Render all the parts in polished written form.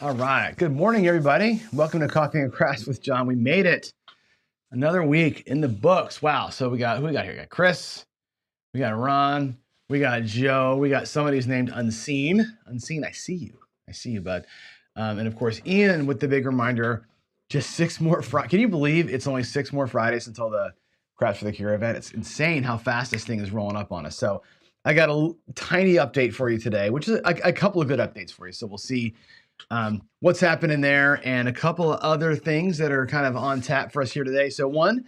All right. Good morning, everybody. Welcome to Coffee and Crafts with John. We made it. Another week in the books. Wow. So who we got here? We got Chris. We got Ron. We got Joe. We got somebody who's named Unseen. Unseen, I see you. I see you, bud. And of course, Ian with the big reminder, just 6 more Fridays. Can you believe it's only 6 more Fridays until the Crafts for the Cure event? It's insane how fast this thing is rolling up on us. So I got a tiny update for you today, which is a couple of good updates for you. So we'll see what's happening there and a couple of other things that are kind of on tap for us here today. So one,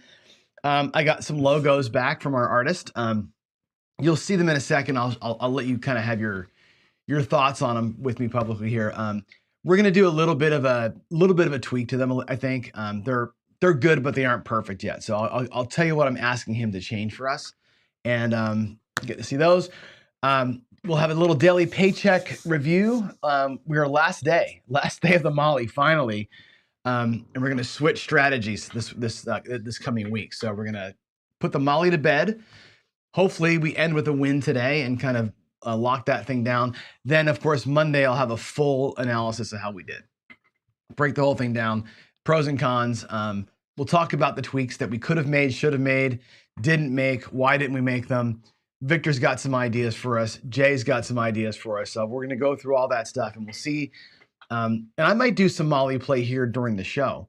I got some logos back from our artist. You'll see them in a second. I'll let you kind of have your thoughts on them with me publicly here. We're gonna do a little bit of a tweak to them. I think they're good, but they aren't perfect yet. So I'll tell you what I'm asking him to change for us, and get to see those. We'll have a little daily paycheck review. We are last day of the Molly finally, and we're going to switch strategies this coming week. So we're going to put the Molly to bed. Hopefully, we end with a win today and kind of lock that thing down. Then, of course, Monday I'll have a full analysis of how we did. Break the whole thing down, pros and cons. We'll talk about the tweaks that we could have made, should have made, didn't make. Why didn't we make them? Victor's got some ideas for us. Jay's got some ideas for us. So we're going to go through all that stuff and we'll see. And I might do some Molly play here during the show,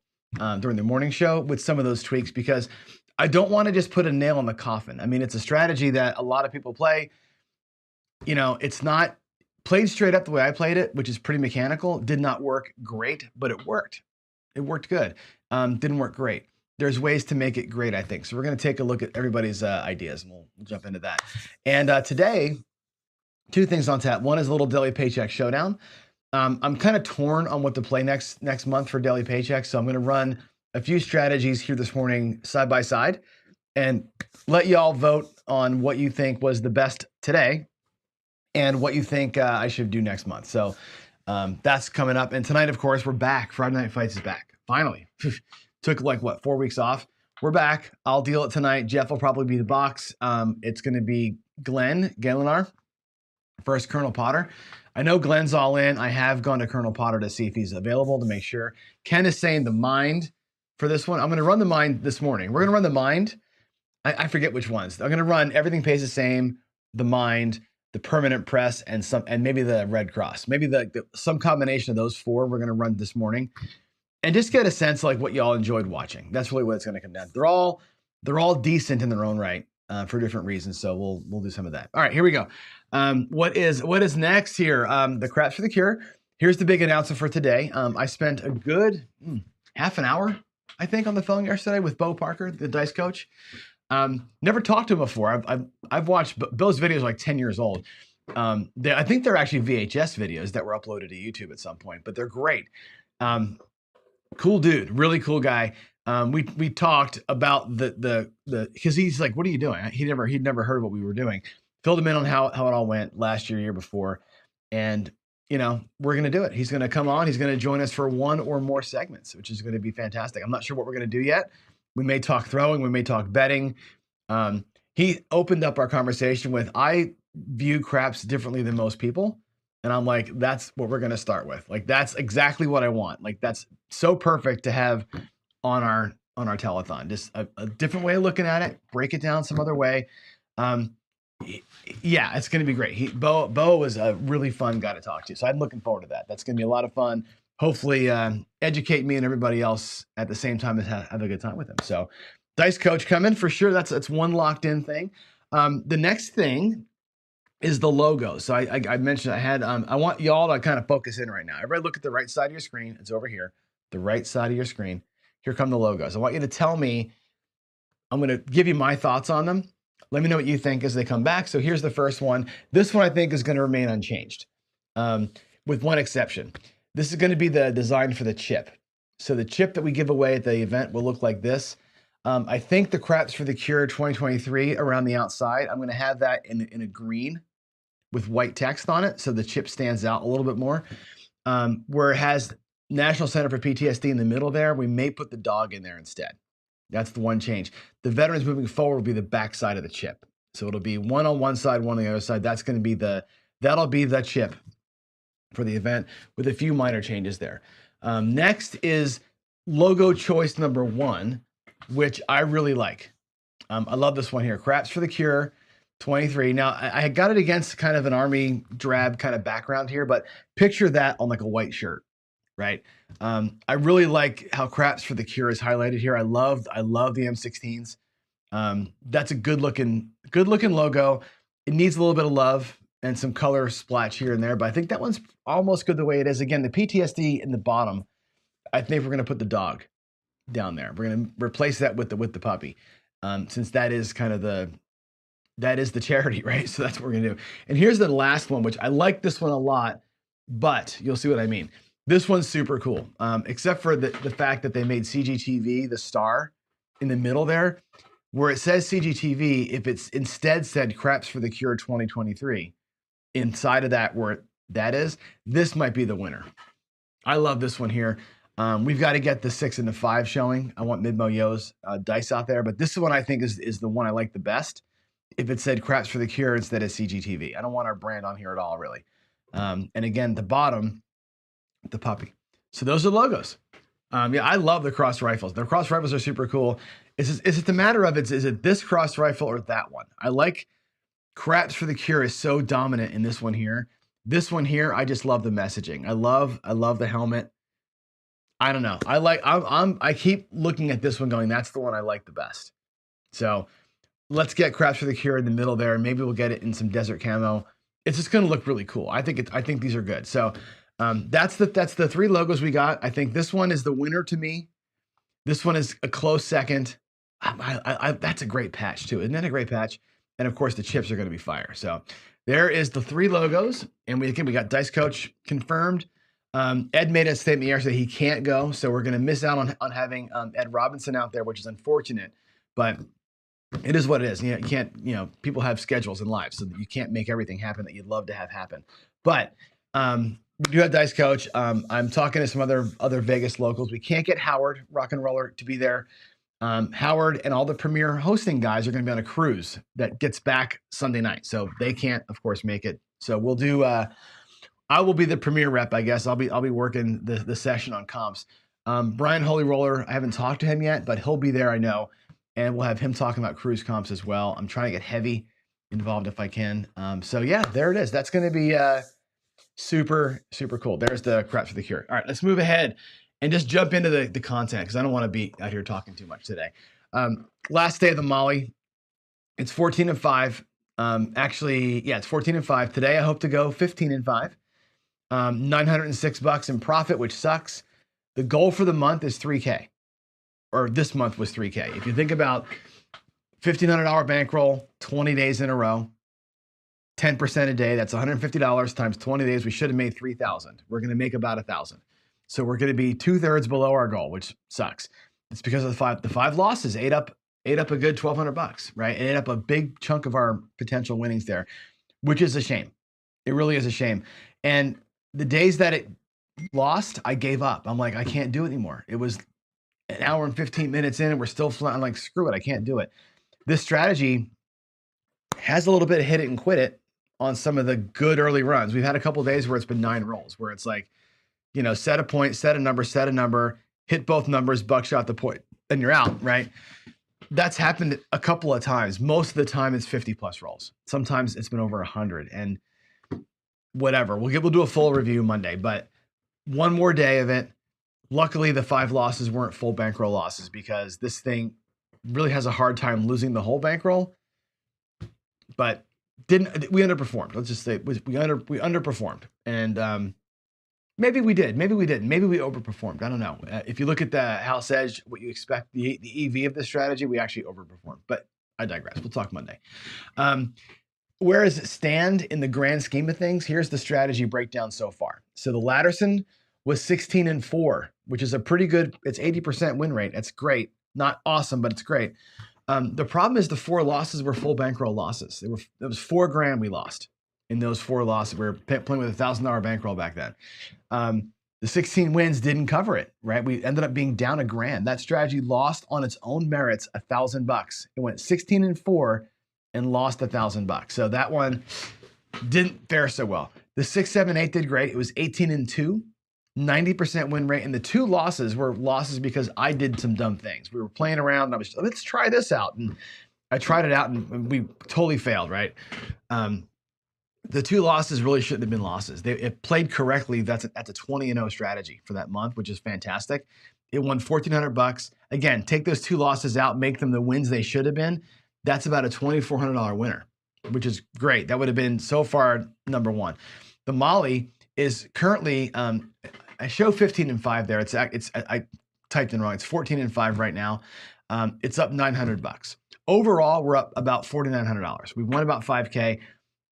during the morning show with some of those tweaks, because I don't want to just put a nail in the coffin. I mean, it's a strategy that a lot of people play. You know, it's not played straight up the way I played it, which is pretty mechanical. Did not work great, but it worked. It worked good. Didn't work great. There's ways to make it great, I think. So we're going to take a look at everybody's ideas, and we'll jump into that. And today, 2 things on tap. One is a little daily paycheck showdown. I'm kind of torn on what to play next month for daily paycheck. So I'm going to run a few strategies here this morning side by side and let y'all vote on what you think was the best today and what you think I should do next month. So that's coming up. And tonight, of course, we're back. Friday Night Fights is back. Finally. Took like, 4 weeks off. We're back. I'll deal it tonight. Jeff will probably be the box. It's going to be Glenn Galinar versus Colonel Potter. I know Glenn's all in. I have gone to Colonel Potter to see if he's available to make sure. Ken is saying the mind for this one. I'm going to run the mind this morning. We're going to run the mind. I forget which ones. I'm going to run Everything Pays the Same, the mind, the permanent press, and maybe the Red Cross. Maybe some combination of those 4 we're going to run this morning. And just get a sense like what y'all enjoyed watching. That's really what it's going to come down. They're all decent in their own right for different reasons. So we'll do some of that. All right, here we go. What is next here? The Crafts for the Cure. Here's the big announcement for today. I spent a good half an hour, I think, on the phone yesterday with Bo Parker, the dice coach. Never talked to him before. I've watched Bo's videos like 10 years old. I think they're actually VHS videos that were uploaded to YouTube at some point, but they're great. Cool dude, really cool guy. We talked about the because he's like, what are you doing? He'd never heard of what we were doing. Filled him in on how it all went last year before, and we're gonna do it. He's gonna come on. He's gonna join us for 1 or more segments, which is gonna be fantastic. I'm not sure what we're gonna do yet. We may talk throwing. We may talk betting. He opened up our conversation with, I view craps differently than most people. And I'm like, that's what we're going to start with. Like, that's exactly what I want. Like, that's so perfect to have on our telethon. Just a different way of looking at it. Break it down some other way. Yeah, it's going to be great. Bo was a really fun guy to talk to. So I'm looking forward to that. That's going to be a lot of fun. Hopefully educate me and everybody else at the same time as have a good time with him. So dice coach coming for sure. That's one locked in thing. The next thing is the logo. So I mentioned I want y'all to kind of focus in right now. Everybody look at the right side of your screen. It's over here, the right side of your screen. Here come the logos. I want you to tell me, I'm going to give you my thoughts on them. Let me know what you think as they come back. So here's the first one. This one I think is going to remain unchanged with one exception. This is going to be the design for the chip. So the chip that we give away at the event will look like this. I think the Crafts for the Cure 2023 around the outside, I'm going to have that in a green with white text on it, so the chip stands out a little bit more. Where it has National Center for PTSD in the middle there, we may put the dog in there instead. That's the one change. The veterans moving forward will be the back side of the chip. So it'll be one on one side, one on the other side. That'll be the chip for the event with a few minor changes there. Next is logo choice number 1, which I really like. I love this one here. Craps for the Cure 23. Now, I got it against kind of an army drab kind of background here, but picture that on like a white shirt, right? I really like how Craps for the Cure is highlighted here. I love the M16s. That's a good looking logo. It needs a little bit of love and some color splash here and there, but I think that one's almost good the way it is. Again, the PTSD in the bottom, I think we're going to put the dog down there. We're going to replace that with the puppy, since that is kind of the charity, right? So that's what we're going to do. And here's the last one, which I like this one a lot, but you'll see what I mean. This one's super cool, except for the fact that they made CGTV the star in the middle there, where it says CGTV. If it's instead said Craps for the Cure 2023 inside of that, where that is, this might be the winner. I love this one here. We've got to get the 6 and the 5 showing. I want Midmo Yo's dice out there, but this one I think is the one I like the best. If it said Craps for the Cure instead of CGTV, I don't want our brand on here at all, really. And again, the bottom, the puppy. So those are logos. Yeah, I love the cross rifles. The cross rifles are super cool. Is it the matter of is it this cross rifle or that one? I like Craps for the Cure is so dominant in this one here. This one here, I just love the messaging. I love the helmet. I don't know. I keep looking at this one going, that's the one I like the best. So let's get Craps for the Cure in the middle there. Maybe we'll get it in some desert camo. It's just going to look really cool. I think these are good. So that's the 3 logos we got. I think this one is the winner to me. This one is a close second. That's a great patch too. Isn't that a great patch? And of course the chips are going to be fire. So there is the 3 logos. And we got Dice Coach confirmed. Ed made a statement yesterday he can't go, so we're going to miss out on having Ed Robinson out there, which is unfortunate, but it is what it is. You can't, people have schedules and lives, so you can't make everything happen that you'd love to have happen. But we do have Dice Coach. I'm talking to some other Vegas locals. We can't get Howard Rock and Roller to be there. Howard and all the premier hosting guys are going to be on a cruise that gets back Sunday night, so they can't, of course, make it. So we'll do. I will be the premier rep, I guess. I'll be working the session on comps. Brian Holy Roller, I haven't talked to him yet, but he'll be there, I know. And we'll have him talking about cruise comps as well. I'm trying to get Heavy involved if I can. So yeah, there it is. That's going to be super, super cool. There's the Craps for the Cure. All right, let's move ahead and just jump into the content because I don't want to be out here talking too much today. Last day of the Molly. It's 14 and 5. Actually, yeah, it's 14 and 5. Today I hope to go 15 and 5. $906 in profit, which sucks. The goal for the month is $3K, or this month was $3K. If you think about $1,500 bankroll, 20 days in a row, 10% a day, that's $150 times 20 days. We should have made 3,000. We're going to make about 1,000. So we're going to be 2/3 below our goal, which sucks. It's because of the five losses ate up a good $1,200, right? It ate up a big chunk of our potential winnings there, which is a shame. It really is a shame. And the days that it lost, I gave up. I'm like, I can't do it anymore. It was an hour and 15 minutes in and we're still flat. I'm like, screw it. I can't do it. This strategy has a little bit of hit it and quit it on some of the good early runs. We've had a couple of days where it's been 9 rolls, where it's like, set a point, set a number, hit both numbers, buckshot the point, and you're out, right? That's happened a couple of times. Most of the time it's 50 plus rolls. Sometimes it's been over 100 and whatever. We'll do a full review Monday, but one more day of it. Luckily, the 5 losses weren't full bankroll losses because this thing really has a hard time losing the whole bankroll. But we underperformed. Let's just say we underperformed, and maybe we did, maybe we didn't, maybe we overperformed. I don't know. If you look at the house edge, what you expect the EV of this strategy, we actually overperformed. But I digress. We'll talk Monday. Where does it stand in the grand scheme of things? Here's the strategy breakdown so far. So the Latterson was 16 and 4, which is a pretty good, it's 80% win rate. That's great. Not awesome, but it's great. The problem is the 4 losses were full bankroll losses. It was $4,000 we lost in those 4 losses. We were playing with $1,000 bankroll back then. The 16 wins didn't cover it, right? We ended up being down $1,000. That strategy lost on its own merits $1,000. It went 16 and 4 and lost $1,000. So that one didn't fare so well. The 6, 7, 8 did great. It was 18-2, 90% win rate. And the 2 losses were losses because I did some dumb things. We were playing around and I was, let's try this out. And I tried it out and we totally failed, right? The 2 losses really shouldn't have been losses. It played correctly. That's a 20-0 strategy for that month, which is fantastic. It won $1,400. Again, take those 2 losses out, make them the wins they should have been. That's about a $2,400 winner, which is great. That would have been so far number 1. The Molly is currently, I show 15-5 there. I typed in wrong. It's 14-5 right now. It's up $900. Overall, we're up about $4,900. We've won about $5K.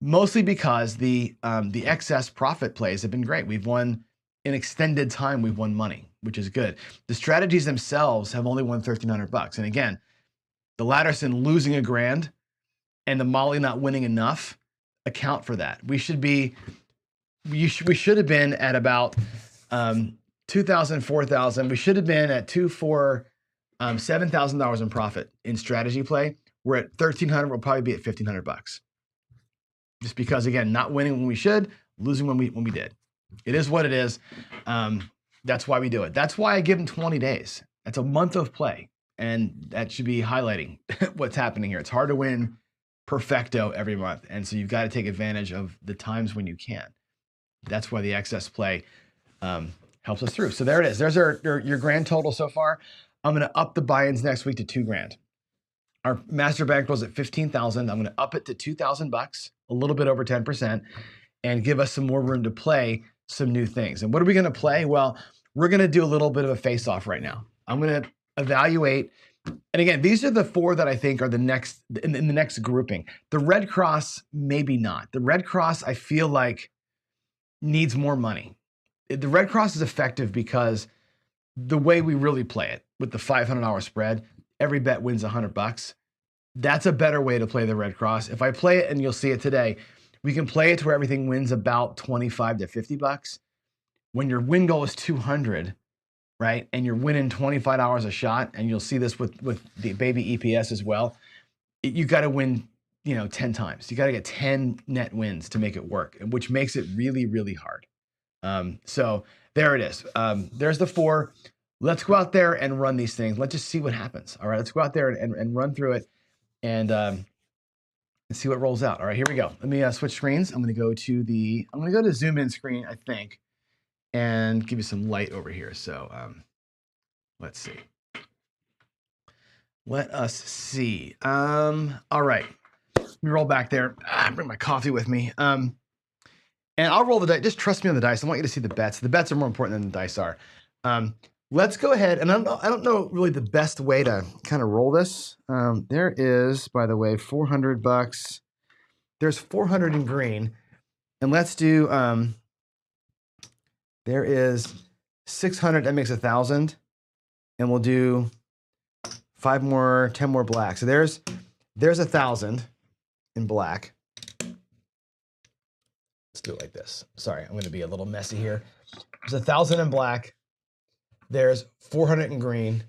Mostly because the excess profit plays have been great. We've won in extended time. We've won money, which is good. The strategies themselves have only won $1,300. And again, the Latterson losing $1,000 and the Molly not winning enough account for that. We should have been at about 2,000, 4,000. We should have been at $7,000 in profit in strategy play. We're at 1,300. We'll probably be at $1,500. Just because, again, not winning when we should, losing when we did. It is what it is. That's why we do it. That's why I give them 20 days. That's a month of play. And that should be highlighting what's happening here. It's hard to win perfecto every month. And so you've got to take advantage of the times when you can. That's why the excess play helps us through. So there it is. There's your grand total so far. I'm going to up the buy-ins next week to $2,000. Our master bankroll is at 15,000. I'm going to up it to $2,000, a little bit over 10%, and give us some more room to play some new things. And what are we going to play? Well, we're going to do a little bit of a face-off right now. I'm going to evaluate. And again, these are the 4 that I think are the next in the next grouping. The Red Cross, maybe not. The Red Cross, I feel like, needs more money. The Red Cross is effective because the way we really play it with the $500 spread, every bet wins $100. That's a better way to play the Red Cross. If I play it, and you'll see it today, we can play it to where everything wins about $25 to $50. When your win goal is 200, right, and you're winning $25 a shot, and you'll see this with the baby EPS as well, you got to win, 10 times. You got to get 10 net wins to make it work, which makes it really, really hard. So there it is. There's the 4. Let's go out there and run these things. Let's just see what happens. All right, let's go out there and run through it and see what rolls out. All right, here we go. Let me switch screens. I'm going to go to zoom in screen, I think, and give you some light over here. So let's see. Let us see. All right, let me roll back there. Bring my coffee with me. And I'll roll the dice. Just trust me on the dice. I want you to see the bets. The bets are more important than the dice are. Let's go ahead, and I don't know really the best way to kind of roll this. There is, by the way, $400. There's 400 in green, and let's do. There is 600. That makes 1,000, and we'll do 5 more, 10 more black. So there's 1,000 in black. Let's do it like this. Sorry, I'm going to be a little messy here. There's 1,000 in black. There's 400 in green.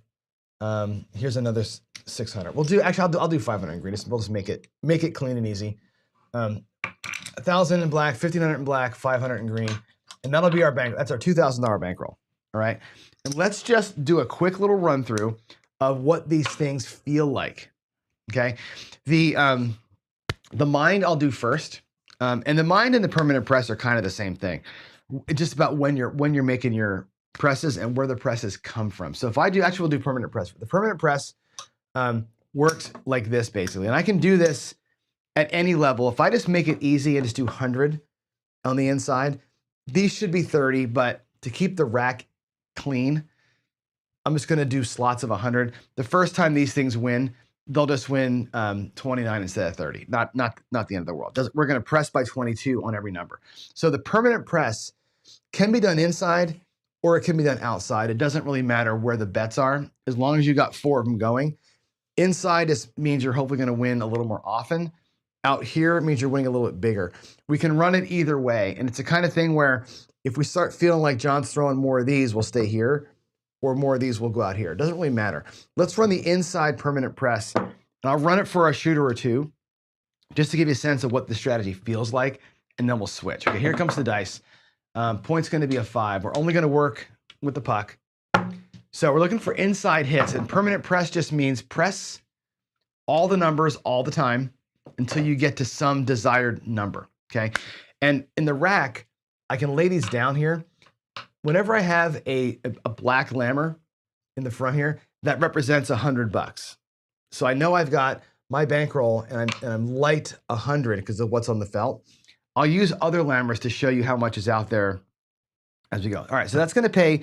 Here's another 600. We'll do, actually, I'll do 500 in green. We'll just make it clean and easy. 1,000 in black, 1,500 in black, 500 in green. And that'll be our bank. That's our $2,000 bankroll. All right. And let's just do a quick little run through of what these things feel like. Okay. The mind I'll do first. And the mind and the permanent press are kind of the same thing. It's just about when you're making your presses and where the presses come from. So if I do, actually we'll do permanent press. The permanent press works like this basically. And I can do this at any level. If I just make it easy and just do 100 on the inside, these should be 30, but to keep the rack clean, I'm just gonna do slots of 100. The first time these things win, they'll just win 29 instead of 30. Not the end of the world. We're gonna press by 22 on every number. So the permanent press can be done inside or it can be done outside. It doesn't really matter where the bets are, as long as you got 4 of them going. Inside just means you're hopefully gonna win a little more often. Out here, it means you're winning a little bit bigger. We can run it either way. And it's the kind of thing where if we start feeling like John's throwing more of these, we'll stay here, or more of these will go out here. It doesn't really matter. Let's run the inside permanent press. And I'll run it for a shooter or two, just to give you a sense of what the strategy feels like and then we'll switch. Okay, here comes the dice. Point's going to be a 5. We're only going to work with the puck. So we're looking for inside hits, and permanent press just means press all the numbers all the time until you get to some desired number, okay? And in the rack, I can lay these down here. Whenever I have a black lammer in the front here, that represents $100. So I know I've got my bankroll and I'm light 100 because of what's on the felt. I'll use other lammers to show you how much is out there as we go. All right, so that's going to pay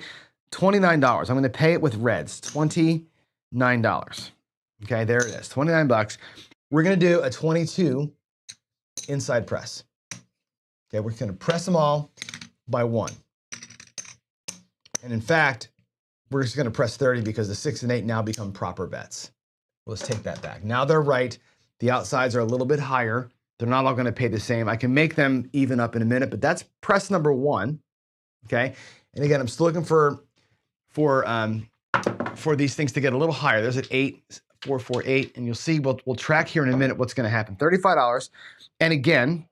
$29. I'm going to pay it with reds, $29. Okay, there it is, 29 bucks. We're going to do a 22 inside press. Okay, we're going to press them all by 1. And in fact, we're just going to press 30 because the 6 and 8 now become proper bets. Let's take that back. Now they're right. The outsides are a little bit higher. They're not all going to pay the same. I can make them even up in a minute, but that's press number 1. Okay, and again, I'm still looking for these things to get a little higher. There's an 8, 4, 4, 8, and you'll see we'll track here in a minute what's going to happen. $35, and again,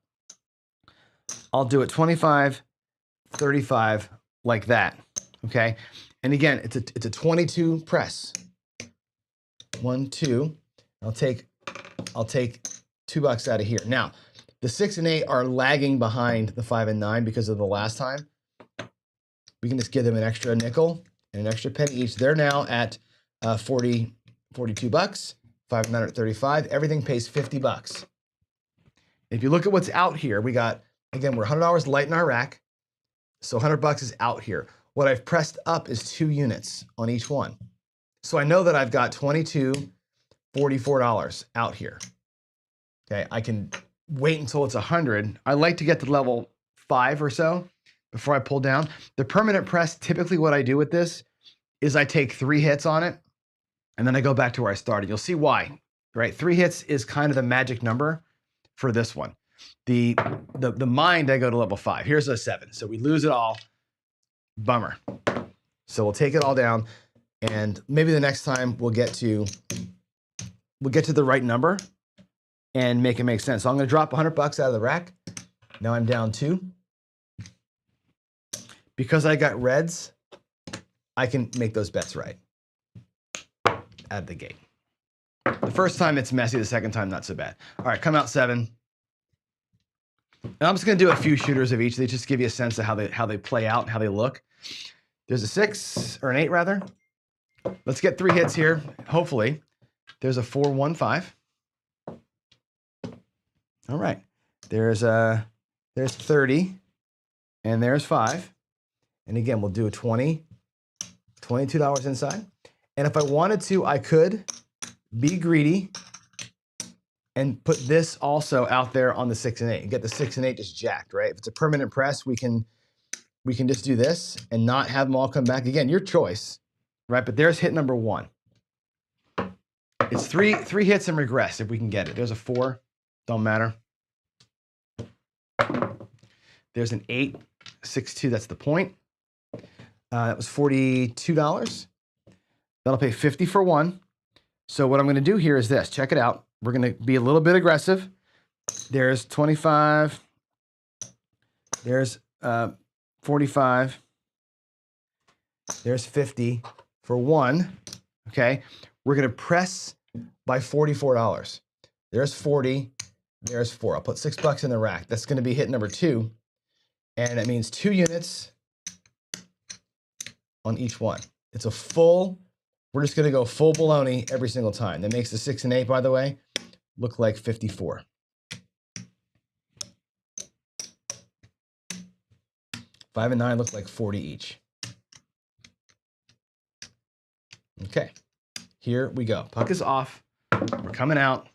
I'll do it 25, 35, like that. Okay, and again, it's a 22 press. 1, 2. I'll take $2 out of here. Now, the 6 and 8 are lagging behind the 5 and 9 because of the last time. We can just give them an extra nickel and an extra penny each. They're now at 42 bucks, 5 and 9 are 35. Everything pays $50. If you look at what's out here, we got, again, we're $100 light in our rack, so $100 is out here. What I've pressed up is 2 units on each one. So I know that I've got $22, $44 out here. Okay, I can wait until it's 100. I like to get to level 5 or so before I pull down. The permanent press, typically what I do with this is I take 3 hits on it, and then I go back to where I started. You'll see why, right? 3 hits is kind of the magic number for this one. The mind, I go to level 5. Here's a 7, so we lose it all. Bummer. So we'll take it all down, and maybe the next time we'll get to the right number and make it make sense. So I'm going to drop $100 out of the rack. Now I'm down 2. Because I got reds, I can make those bets right out of the gate. The first time it's messy, the second time not so bad. All right, come out 7. And I'm just going to do a few shooters of each. They just give you a sense of how they play out, how they look. There's a 6, or an 8 rather. Let's get 3 hits here, hopefully. There's a 4, 1, 5. All right. There's 30, and there's 5. And again, we'll do a $22 inside. And if I wanted to, I could be greedy and put this also out there on the 6 and 8 and get the 6 and 8 just jacked, right? If it's a permanent press, we can just do this and not have them all come back. Again, your choice, right? But there's hit number 1. It's three hits and regress if we can get it. There's a 4, don't matter. There's an 8, 6, 2, that's the point. That was $42. That'll pay 50 for 1. So what I'm going to do here is this. Check it out. We're going to be a little bit aggressive. There's 25. There's 45. There's 50 for 1. Okay. We're going to press by $44. There's 40. There's 4. I'll put $6 in the rack. That's going to be hit number 2. And that means 2 units on each one. It's a full, we're just going to go full baloney every single time. That makes the 6 and 8, by the way, look like 54. 5 and 9 look like 40 each. Okay, here we go. Puck is off. We're coming out.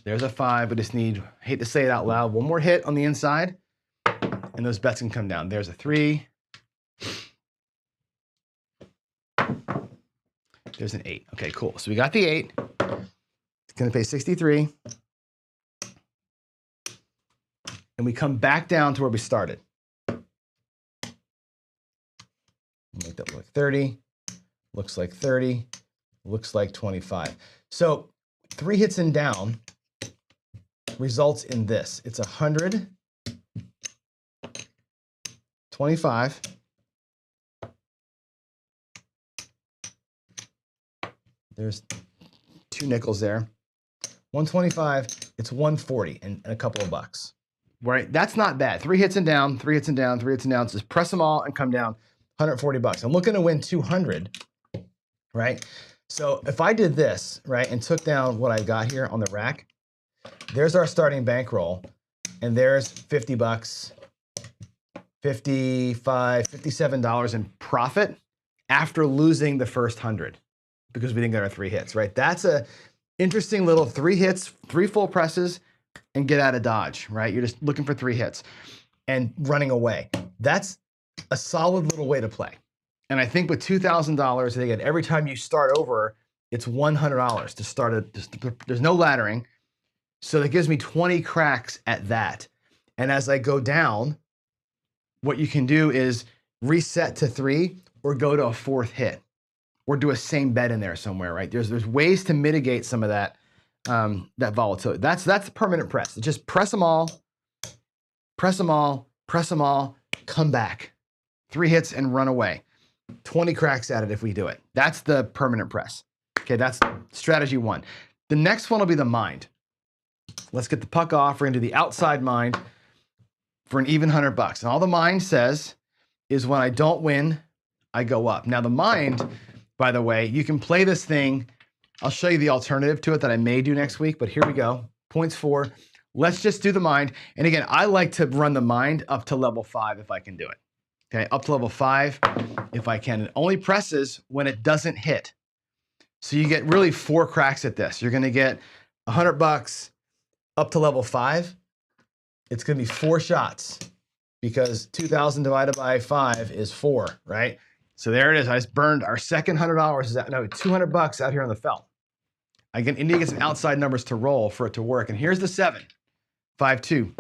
There's a 5. We just need, hate to say it out loud, 1 more hit on the inside, and those bets can come down. There's a 3. There's an 8. Okay, cool. So we got the 8. It's going to pay 63. And we come back down to where we started. Make that look like 30. Looks like 30. Looks like 25. So 3 hits and down results in this. It's 100 25. There's 2 nickels there. 125, it's 140 and a couple of bucks. Right? That's not bad. 3 hits and down, 3 hits and down, 3 hits and down. Just press them all and come down 140 bucks. I'm looking to win 200, right? So if I did this, right, and took down what I got here on the rack, there's our starting bankroll, and there's 50 bucks, 55, $57 in profit after losing the first 100 because we didn't get our 3 hits, right? That's a interesting little 3 hits, 3 full presses, and get out of Dodge, right? You're just looking for 3 hits and running away. That's a solid little way to play. And I think with $2,000, again, every time you start over, it's $100 to start it. There's no laddering. So that gives me 20 cracks at that. And as I go down, what you can do is reset to 3 or go to a 4th hit or do a same bet in there somewhere, right? There's ways to mitigate some of that that volatility. That's the permanent press. Just press them all, press them all, press them all, come back. 3 hits and run away. 20 cracks at it if we do it. That's the permanent press. Okay, that's strategy 1. The next one will be the mind. Let's get the puck off. We're gonna do the outside mind for an even $100. And all the mind says is when I don't win, I go up. Now the mind, by the way, you can play this thing. I'll show you the alternative to it that I may do next week, but here we go. Points 4. Let's just do the mind. And again, I like to run the mind up to level 5 if I can do it. Okay, up to level 5 if I can. It only presses when it doesn't hit. So you get really 4 cracks at this. You're gonna get $100 up to level 5. It's gonna be 4 shots because 2,000 divided by 5 is 4, right? So there it is. I just burned our second $100. Is no, $200 out here on the felt. I need to get some outside numbers to roll for it to work. And here's the 7, 5, 2.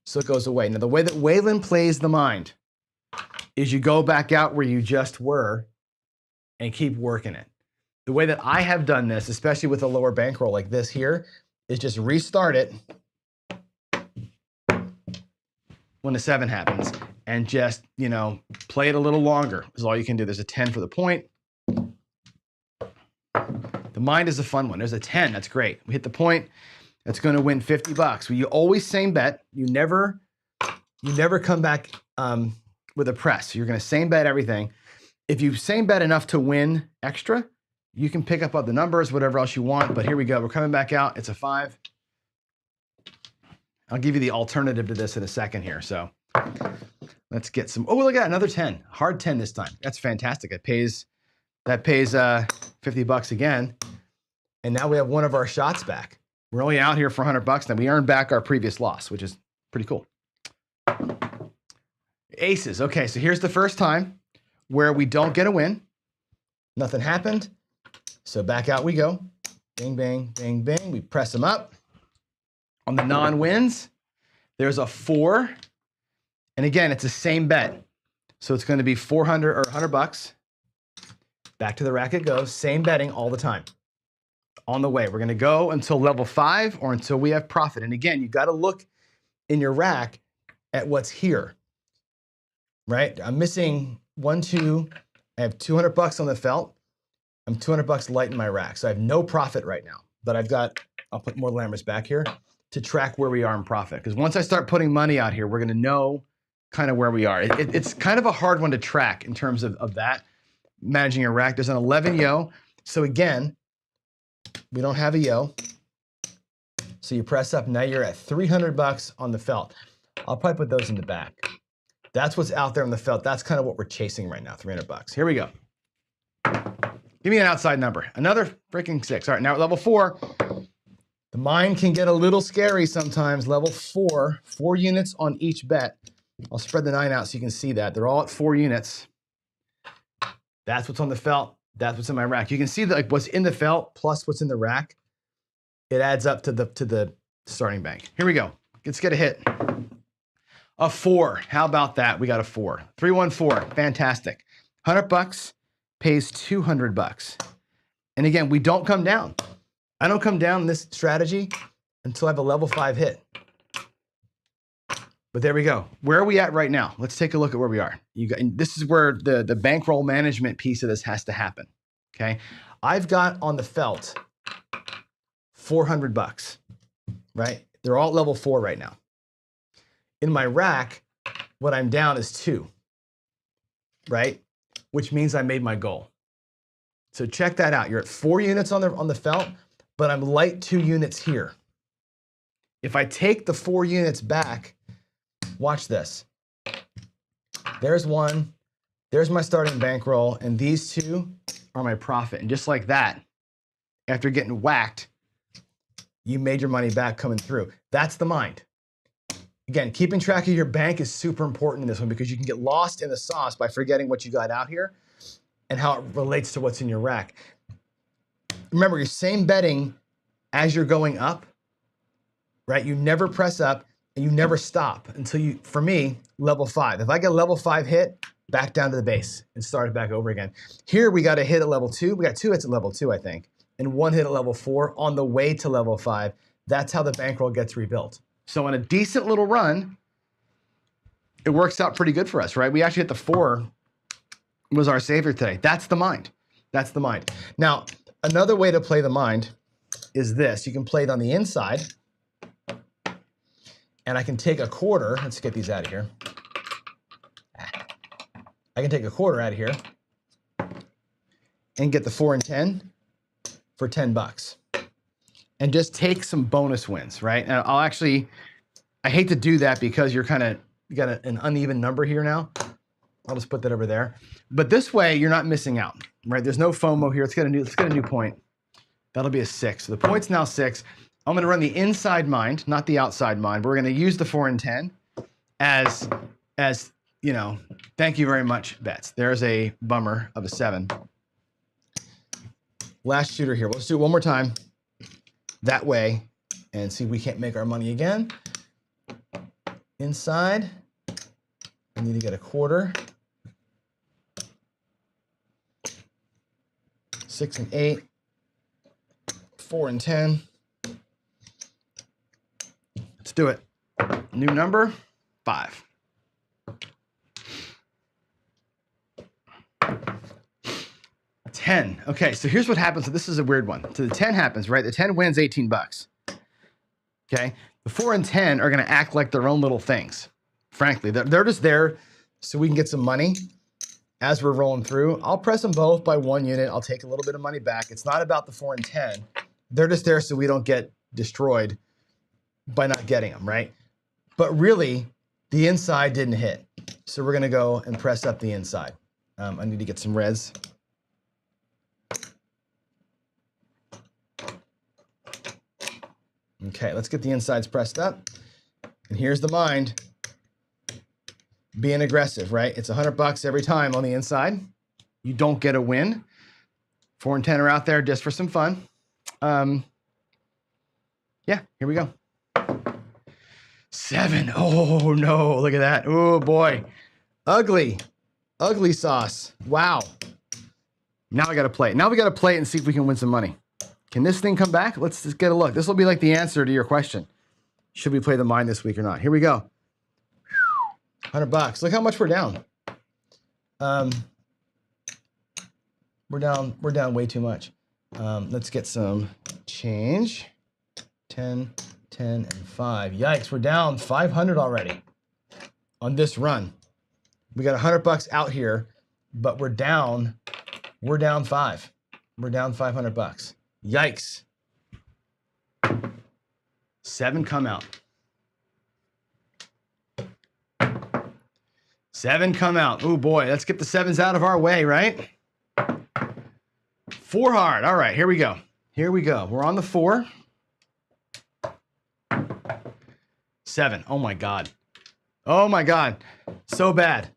So it goes away. Now the way that Waylon plays the mind is you go back out where you just were and keep working it. The way that I have done this, especially with a lower bankroll like this here, is just restart it when the 7 happens and just, you know, play it a little longer is all you can do. There's a 10 for the point. The mind is a fun one. There's a 10, that's great. We hit the point, that's gonna win $50. Well, you always same bet. You never come back with a press. You're gonna same bet everything. If you same bet enough to win extra, you can pick up other numbers, whatever else you want, but here we go. We're coming back out, it's a 5. I'll give you the alternative to this in a second here. So let's get some, oh, look at that, another 10, hard 10 this time. That's fantastic. That pays $50 again. And now we have one of our shots back. We're only out here for $100 now. We earned back our previous loss, which is pretty cool. Aces, okay, so here's the first time where we don't get a win. Nothing happened. So back out we go. Bing, bang, bang, bang. We press them up. On the non-wins, there's a 4. And again, it's the same bet. So it's going to be 400 or $100. Back to the rack it goes. Same betting all the time. On the way, we're going to go until level 5 or until we have profit. And again, you got to look in your rack at what's here, right? I'm missing 1, 2. I have $200 on the felt. I'm $200 light in my rack. So I have no profit right now, but I've got, I'll put more lammers back here to track where we are in profit. Because once I start putting money out here, we're going to know kind of where we are. It's kind of a hard one to track in terms of that, managing a rack. There's an 11 yo. So again, we don't have a yo. So you press up, now you're at $300 on the felt. I'll probably put those in the back. That's what's out there on the felt. That's kind of what we're chasing right now, $300. Here we go. Give me an outside number. Another freaking 6. All right, now at level 4, the mind can get a little scary sometimes. Level 4, 4 units on each bet. I'll spread the 9 out so you can see that. They're all at 4 units. That's what's on the felt. That's what's in my rack. You can see that, like, what's in the felt plus what's in the rack. It adds up to the starting bank. Here we go. Let's get a hit. A 4. How about that? We got a 4. 314. Fantastic. $100 pays $200. And again, we don't come down. I don't come down in this strategy until I have a level 5 hit. But there we go. Where are we at right now? Let's take a look at where we are. And this is where the bankroll management piece of this has to happen. Okay. I've got on the felt $400, right? They're all at level 4 right now. In my rack, what I'm down is 2, right? Which means I made my goal. So check that out. You're at 4 units on the felt, but I'm light 2 units here. If I take the 4 units back, watch this. There's 1, there's my starting bankroll, and these 2 are my profit. And just like that, after getting whacked, you made your money back coming through. That's the mind. Again, keeping track of your bank is super important in this one because you can get lost in the sauce by forgetting what you got out here and how it relates to what's in your rack. Remember, your same betting as you're going up, right? You never press up and you never stop until you, for me, level 5. If I get level 5 hit, back down to the base and start it back over again. Here we got a hit at level 2. We got 2 hits at level 2, I think, and 1 hit at level 4 on the way to level 5. That's how the bankroll gets rebuilt. So in a decent little run, it works out pretty good for us, right? We actually hit the 4 was our savior today. That's the mind. That's the mind. Now, another way to play the mind is this. You can play it on the inside, and I can take a quarter. Let's get these out of here. I can take a quarter out of here and get the 4 and 10 for $10 and just take some bonus wins, right? And I'll actually, I hate to do that because you got an uneven number here now. I'll just put that over there. But this way you're not missing out, right? There's no FOMO here. Let's get a new point. That'll be a 6. So the point's now 6. I'm gonna run the inside mind, not the outside mind. We're gonna use the 4 and 10 as you know, thank you very much, bets. There's a bummer of a 7. Last shooter here. Let's do it one more time that way and see if we can't make our money again. Inside, I need to get a quarter. 6 and 8, 4 and 10. Let's do it. New number, 5. $10. Okay, so here's what happens. So this is a weird one. So the 10 happens, right? The 10 wins $18. Okay, the 4 and 10 are going to act like their own little things. Frankly, they're just there so we can get some money as we're rolling through. I'll press them both by 1 unit. I'll take a little bit of money back. It's not about the 4 and 10. They're just there so we don't get destroyed by not getting them, right? But really, the inside didn't hit. So we're going to go and press up the inside. I need to get some reds. Okay, let's get the insides pressed up. And here's the mind. Being aggressive, right? It's $100 every time on the inside. You don't get a win. 4 and 10 are out there just for some fun. Yeah, here we go. 7. Oh no, look at that. Oh boy. Ugly. Ugly sauce. Wow. Now I gotta play it. Now we gotta play it and see if we can win some money. Can this thing come back? Let's just get a look. This will be like the answer to your question. Should we play the mind this week or not? Here we go. $100. Look how much we're down. We're down way too much. Let's get some change. 10, 10, and 5. Yikes, we're down 500 already on this run. We got $100 out here, but we're down 5. We're down $500. Yikes. 7 come out. 7 come out. Oh boy, let's get the 7s out of our way, right? 4 hard. All right, here we go. Here we go. We're on the 4. 7. Oh my God. Oh my God. So bad.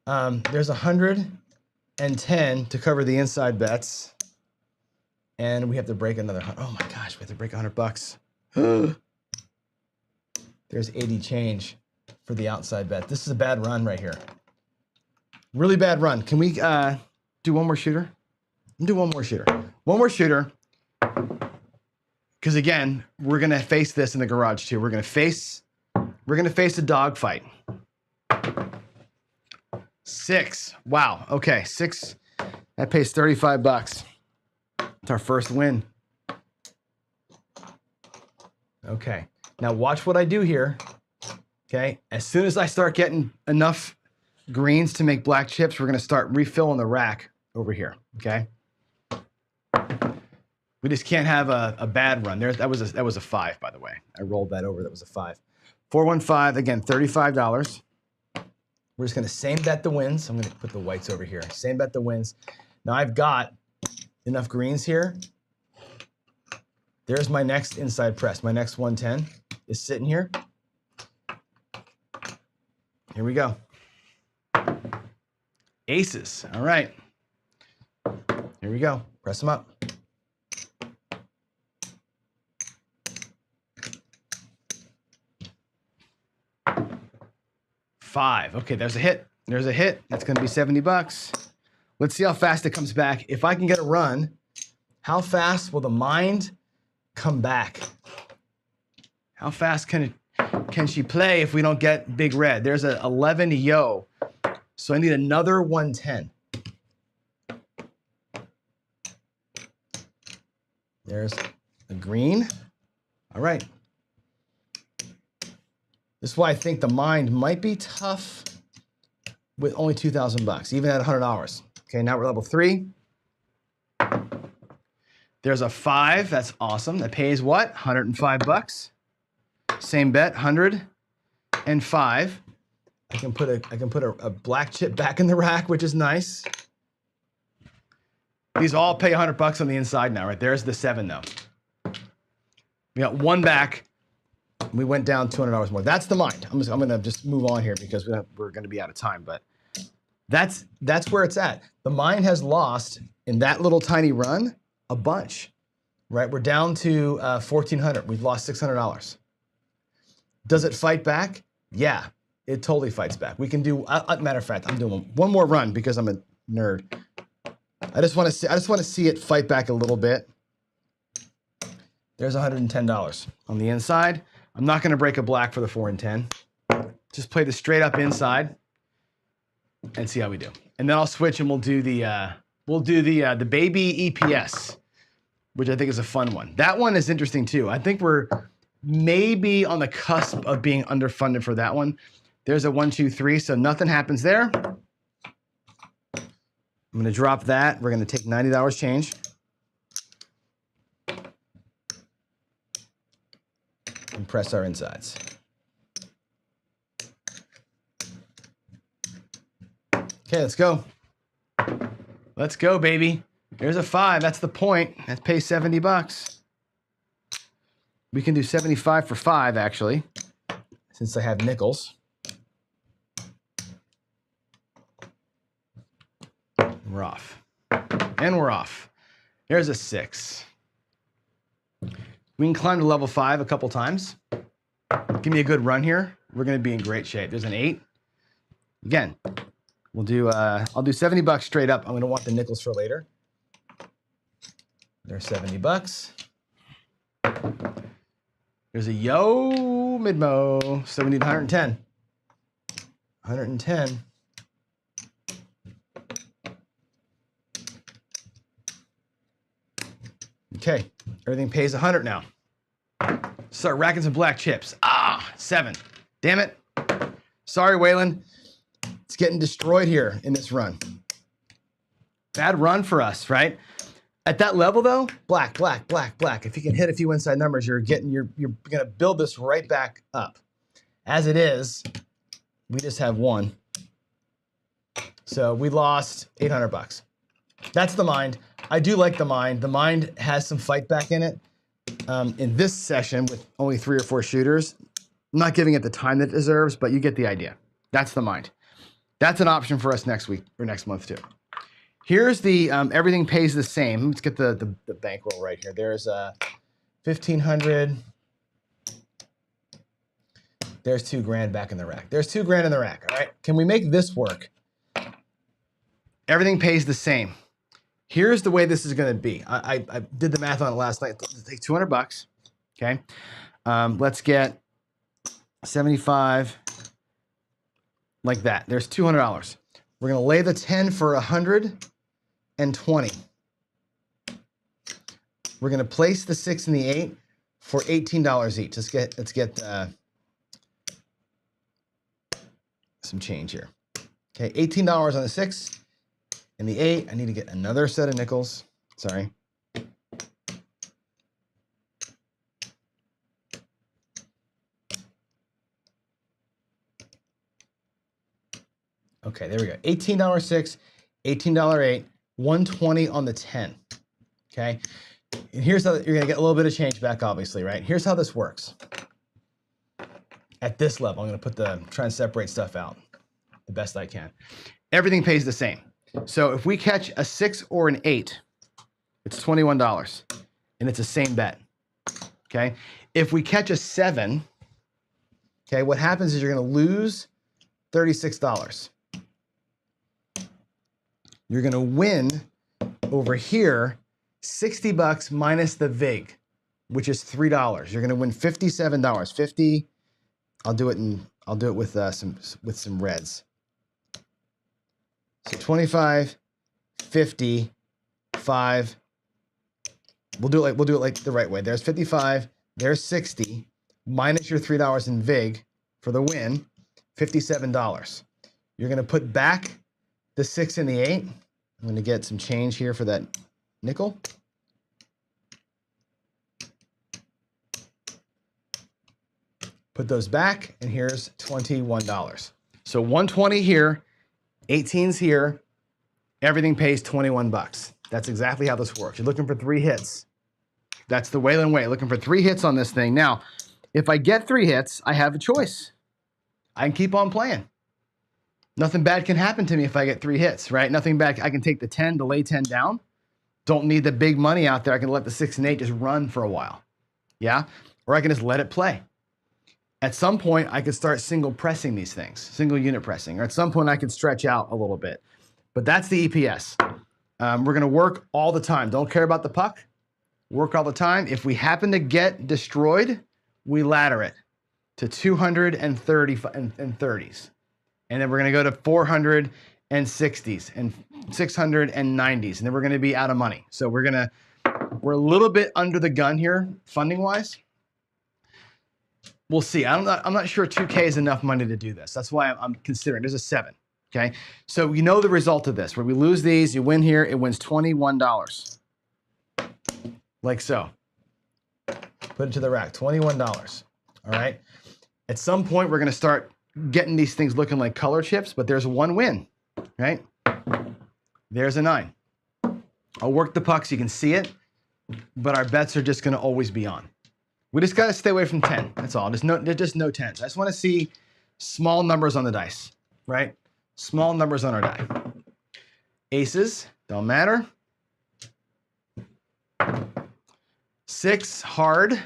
There's 110 to cover the inside bets. And we have to break another 100. Oh my gosh, we have to break $100. There's 80 change for the outside bet. This is a bad run right here. Really bad run. Can we do one more shooter? Do one more shooter. One more shooter. Because again, we're gonna face this in the garage too. We're gonna face We're going to face a dog fight. 6. Wow. Okay. 6. That pays 35 bucks. It's our first win. Okay. Now watch what I do here. Okay. As soon as I start getting enough greens to make black chips, we're going to start refilling the rack over here. Okay. We just can't have a bad run. That was a 5, by the way. I rolled that over. That was a 5. 415, again, $35. We're just going to same bet the wins. I'm going to put the whites over here. Same bet the wins. Now I've got enough greens here. There's my next inside press. My next 110 is sitting here. Here we go. Aces. All right. Here we go. Press them up. 5. Okay, there's a hit. There's a hit. That's going to be 70 bucks. Let's see how fast it comes back. If I can get a run, how fast will the mind come back? How fast can she play if we don't get big red? There's a 11 yo. So I need another 110. There's a green. All right. This is why I think the mind might be tough with only 2,000 bucks, even at $100. Okay, now we're level 3. There's a 5. That's awesome. That pays what? 105 bucks. Same bet, 105. I can put a black chip back in the rack, which is nice. These all pay 100 bucks on the inside now, right? There's the 7 though. We got 1 back. We went down $200 more. That's the mind. I'm going to just move on here because we're going to be out of time. But that's where it's at. The mind has lost in that little tiny run a bunch, right? We're down to 1,400. We've lost $600. Does it fight back? Yeah, it totally fights back. We can do. Matter of fact, I'm doing one more run because I'm a nerd. I just want to see it fight back a little bit. There's $110 on the inside. I'm not going to break a black for the 4 and 10. Just play the straight up inside and see how we do. And then I'll switch and we'll do the baby EPS, which I think is a fun one. That one is interesting too. I think we're maybe on the cusp of being underfunded for that one. There's a 1, 2, 3, so nothing happens there. I'm going to drop that. We're going to take $90 change. And press our insides. Okay, let's go. Let's go, baby. There's a 5. That's the point. That pays 70 bucks. We can do 75 for 5, actually, since I have nickels. We're off. And we're off. There's a 6. We can climb to level 5 a couple times. Give me a good run here. We're going to be in great shape. There's an 8. Again, we'll do. I'll do 70 bucks straight up. I'm going to want the nickels for later. There's 70 bucks. There's a yo mid-mo. So we need 110. 110. Okay, everything pays 100 now. Start racking some black chips. 7. Damn it. Sorry, Waylon. It's getting destroyed here in this run. Bad run for us, right? At that level though, black, black, black, black. If you can hit a few inside numbers, you're gonna build this right back up. As it is, we just have 1. So we lost 800 bucks. That's the mind. I do like the mind. The mind has some fight back in it. In this session with only 3 or 4 shooters, I'm not giving it the time that it deserves, but you get the idea. That's the mind. That's an option for us next week or next month too. Here's the everything pays the same. Let's get the bankroll right here. There's 1,500. There's $2,000 back in the rack. There's $2,000 in the rack. All right. Can we make this work? Everything pays the same. Here's the way this is going to be. I did the math on it last night. Let's take 200 bucks. Okay. Let's get 75, like that. There's $200. We're going to lay the 10 for 120. We're going to place the 6 and the 8 for $18 each. Let's get some change here. Okay, $18 on the 6 and the 8. I need to get another set of nickels. Sorry. Okay, there we go. $18 6, $18 8, 120 on the 10. Okay, and here's how you're gonna get a little bit of change back, obviously, right? Here's how this works. At this level, I'm gonna try and separate stuff out the best I can. Everything pays the same. So if we catch a 6 or an 8, it's $21, and it's the same bet. Okay, if we catch a 7, okay, what happens is you're gonna lose $36. You're gonna win over here $60 minus the vig, which is $3. You're gonna win $57. 50. I'll do it with some reds. So 25, 50, 5. We'll do it like the right way. There's 55. There's 60 minus your $3 in vig for the win. $57. You're gonna put back the 6 and the 8. I'm gonna get some change here for that nickel. Put those back, and here's $21. So 120 here, 18's here, everything pays 21 bucks. That's exactly how this works. You're looking for 3 hits. That's the Whalen way, looking for 3 hits on this thing. Now, if I get 3 hits, I have a choice. I can keep on playing. Nothing bad can happen to me if I get 3 hits, right? Nothing bad. I can take the 10 to lay 10 down. Don't need the big money out there. I can let the 6 and 8 just run for a while. Yeah? Or I can just let it play. At some point, I could start single pressing these things, single unit pressing. Or at some point, I could stretch out a little bit. But that's the EPS. We're going to work all the time. Don't care about the puck. Work all the time. If we happen to get destroyed, we ladder it to 230 and 30s. And then we're going to go to 460s and 690s. And then we're going to be out of money. So we're a little bit under the gun here, funding wise. We'll see. I'm not sure 2K is enough money to do this. That's why I'm considering. There's a 7. Okay. So you know the result of this. Where we lose these, you win here, it wins $21. Like so. Put it to the rack. $21. All right. At some point, we're going to start getting these things looking like color chips, but there's one win, right? There's a 9. I'll work the puck so you can see it, but our bets are just going to always be on. We just got to stay away from 10. That's all. Just no 10s. I just want to see small numbers on the dice, right? Small numbers on our die. Aces, don't matter. 6 hard.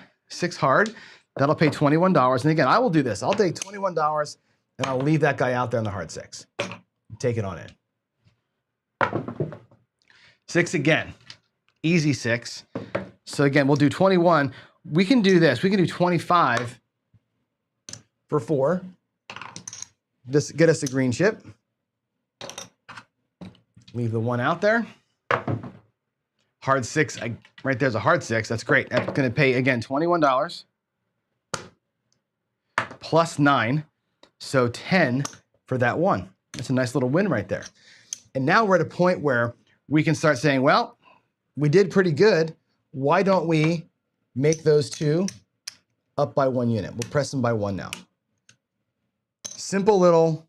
That'll pay $21. And again, I will do this. I'll take $21 and I'll leave that guy out there on the hard 6. Take it on in. 6 again. Easy 6. So again, we'll do 21. We can do this. We can do 25 for 4. Just get us a green chip. Leave the 1 out there. Hard 6. Right there's a hard 6. That's great. That's going to pay, again, $21 plus 9. So 10 for that 1. That's a nice little win right there. And now we're at a point where we can start saying, well, we did pretty good. Why don't we make those 2 up by 1 unit? We'll press them by 1 now. Simple little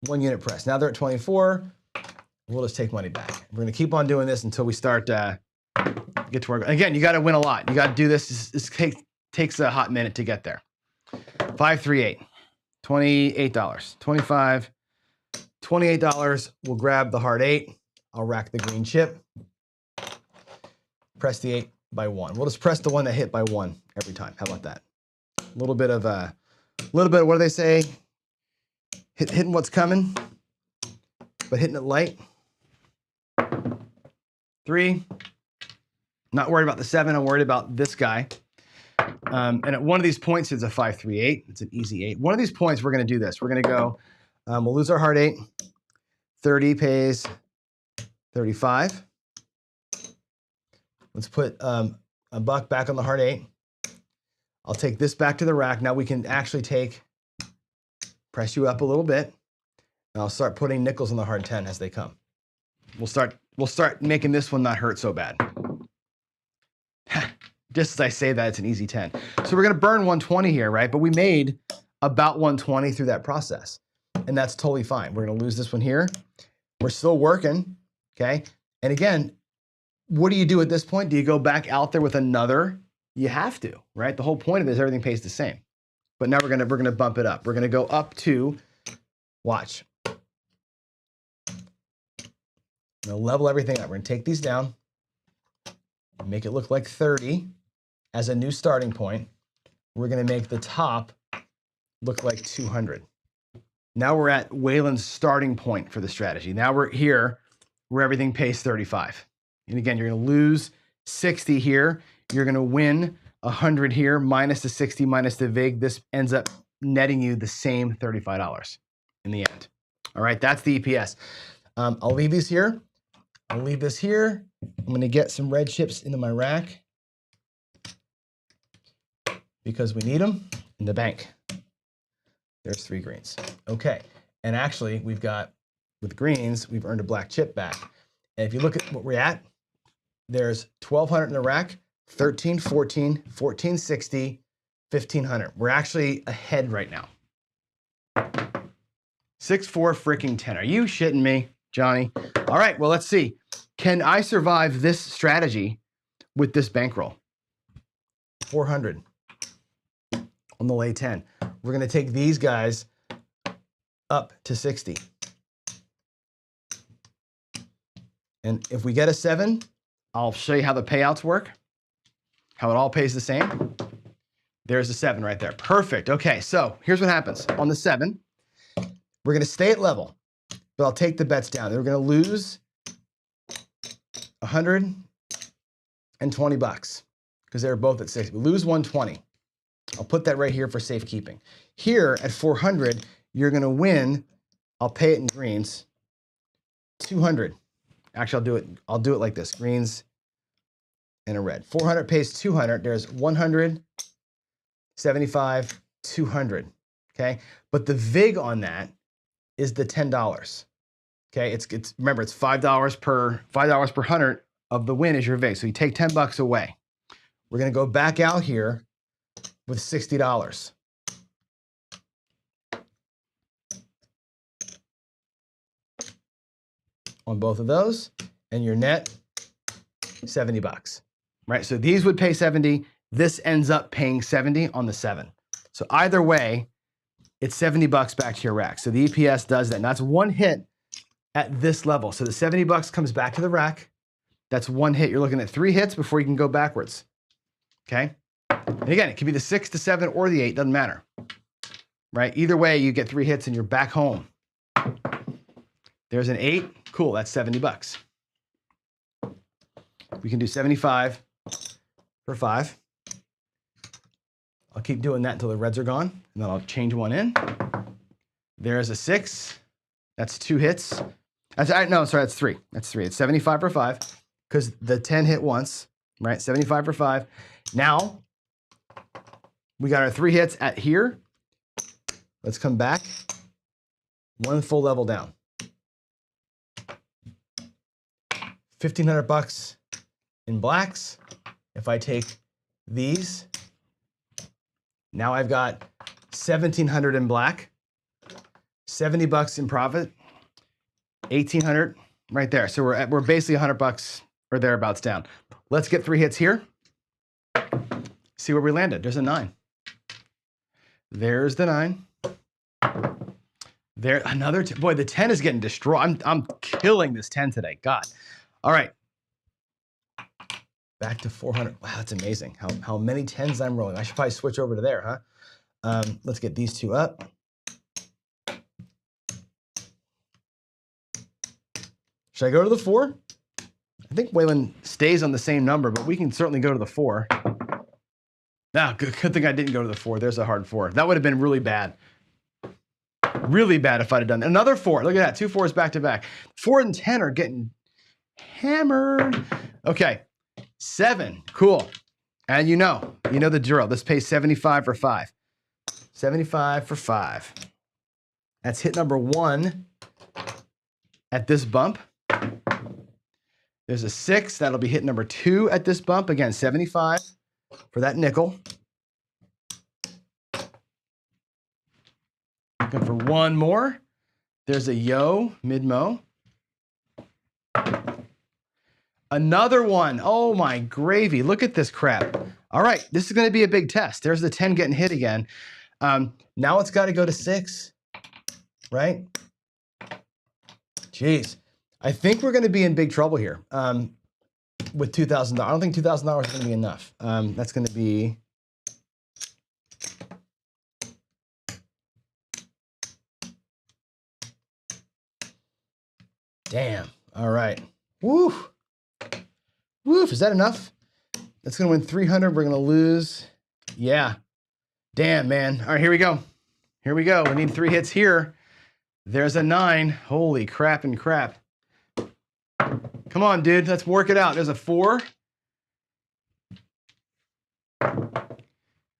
1 unit press. Now they're at 24. We'll just take money back. We're going to keep on doing this until we start get to work. Again, you got to win a lot. You got to do this. This takes a hot minute to get there. 5, 3, 8. $28. 25. $28. We'll grab the hard 8. I'll rack the green chip. Press the 8 by 1. We'll just press the one that hit by 1 every time. How about that? A little bit of what do they say? Hitting what's coming, but hitting it light. 3. Not worried about the 7. I'm worried about this guy. And at one of these points, it's a 5-3-8. It's an easy 8. One of these points, we're going to do this. We're going to go, we'll lose our hard 8. 30 pays 35. Let's put a buck back on the hard 8. I'll take this back to the rack. Now we can actually press you up a little bit. And I'll start putting nickels on the hard 10 as they come. We'll start making this one not hurt so bad. Just as I say that, it's an easy 10. So we're going to burn 120 here, right? But we made about 120 through that process. And that's totally fine. We're going to lose this one here. We're still working, okay? And again, what do you do at this point? Do you go back out there with another? You have to, right? The whole point of it is everything pays the same. But now we're gonna bump it up. We're gonna go up to, watch. I'm gonna level everything up. We're gonna take these down, make it look like 30 as a new starting point. We're gonna make the top look like 200. Now we're at Waylon's starting point for the strategy. Now we're here where everything pays 35. And again, you're gonna lose 60 here. You're gonna win 100 here, minus the 60, minus the VIG. This ends up netting you the same $35 in the end. All right, that's the EPS. I'll leave these here. I'll leave this here. I'm gonna get some red chips into my rack because we need them in the bank. There's 3 greens. Okay, and actually we've got, with greens, we've earned a black chip back. And if you look at what we're at, there's 1,200 in the rack, 13, 14, 1460, 1,500. We're actually ahead right now. 6-4 freaking 10. Are you shitting me, Johnny? All right, well, let's see. Can I survive this strategy with this bankroll? 400 on the lay 10. We're gonna take these guys up to 60. And if we get a 7, I'll show you how the payouts work, how it all pays the same. There's a 7 right there. Perfect. Okay, so here's what happens. On the 7, we're going to stay at level, but I'll take the bets down. We're going to lose 120 bucks because they're both at 60. We lose 120. I'll put that right here for safekeeping. Here at 400, you're going to win. I'll pay it in greens. 200. Actually, I'll do it like this. Greens and a red. 400 pays 200. There's 100, 75, 200. Okay? But the VIG on that is the $10. Okay? It's remember, it's $5 per 100 of the win is your VIG. So you take 10 bucks away. We're going to go back out here with $60. On both of those, and your net 70 bucks, right? So these would pay 70. This ends up paying 70 on the 7. So either way, it's 70 bucks back to your rack. So the EPS does that. And that's one hit at this level. So the 70 bucks comes back to the rack. That's one hit. You're looking at 3 hits before you can go backwards. Okay? And again, it could be the 6, the 7, or the 8. Doesn't matter, right? Either way, you get 3 hits and you're back home. There's an 8. Cool, that's 70 bucks. We can do 75 for 5. I'll keep doing that until the reds are gone, and then I'll change one in. There's a 6. That's 2 hits. That's 3. That's 3. It's 75 for 5 because the 10 hit once, right? 75 for 5. Now, we got our 3 hits at here. Let's come back. 1 full level down. 1,500 bucks in blacks. If I take these, now I've got 1,700 in black, 70 bucks in profit, 1,800 right there. So we're basically 100 bucks or thereabouts down. Let's get 3 hits here. See where we landed. There's a 9. There's the 9. There another. Boy, the 10 is getting destroyed. I'm killing this 10 today. God. All right, back to 400. Wow, that's amazing how many 10s I'm rolling. I should probably switch over to there, huh? Let's get these 2 up. Should I go to the 4? I think Waylon stays on the same number, but we can certainly go to the 4. Ah, good thing I didn't go to the 4. There's a hard 4. That would have been really bad. Really bad if I'd have done that. Another 4. Look at that. 2 4s back to back. 4 and 10 are getting hammered. Okay. 7. Cool. And you know the drill. This pays 75 for 5. 75 for 5. That's hit number 1 at this bump. There's a 6. That'll be hit number 2 at this bump. Again, 75 for that nickel. Looking for one more. There's a yo, mid-mo. Another one. Oh my gravy. Look at this crap. All right, this is going to be a big test. There's the 10 getting hit again. Now it's got to go to 6, right? Jeez. I think we're going to be in big trouble here with $2,000. I don't think $2,000 is going to be enough. That's going to be... Damn. All right. Woo. Woof. Is that enough? That's going to win 300. We're going to lose. Yeah. Damn, man. All right, here we go. Here we go. We need 3 hits here. There's a 9. Holy crap and crap. Come on, dude. Let's work it out. There's a 4.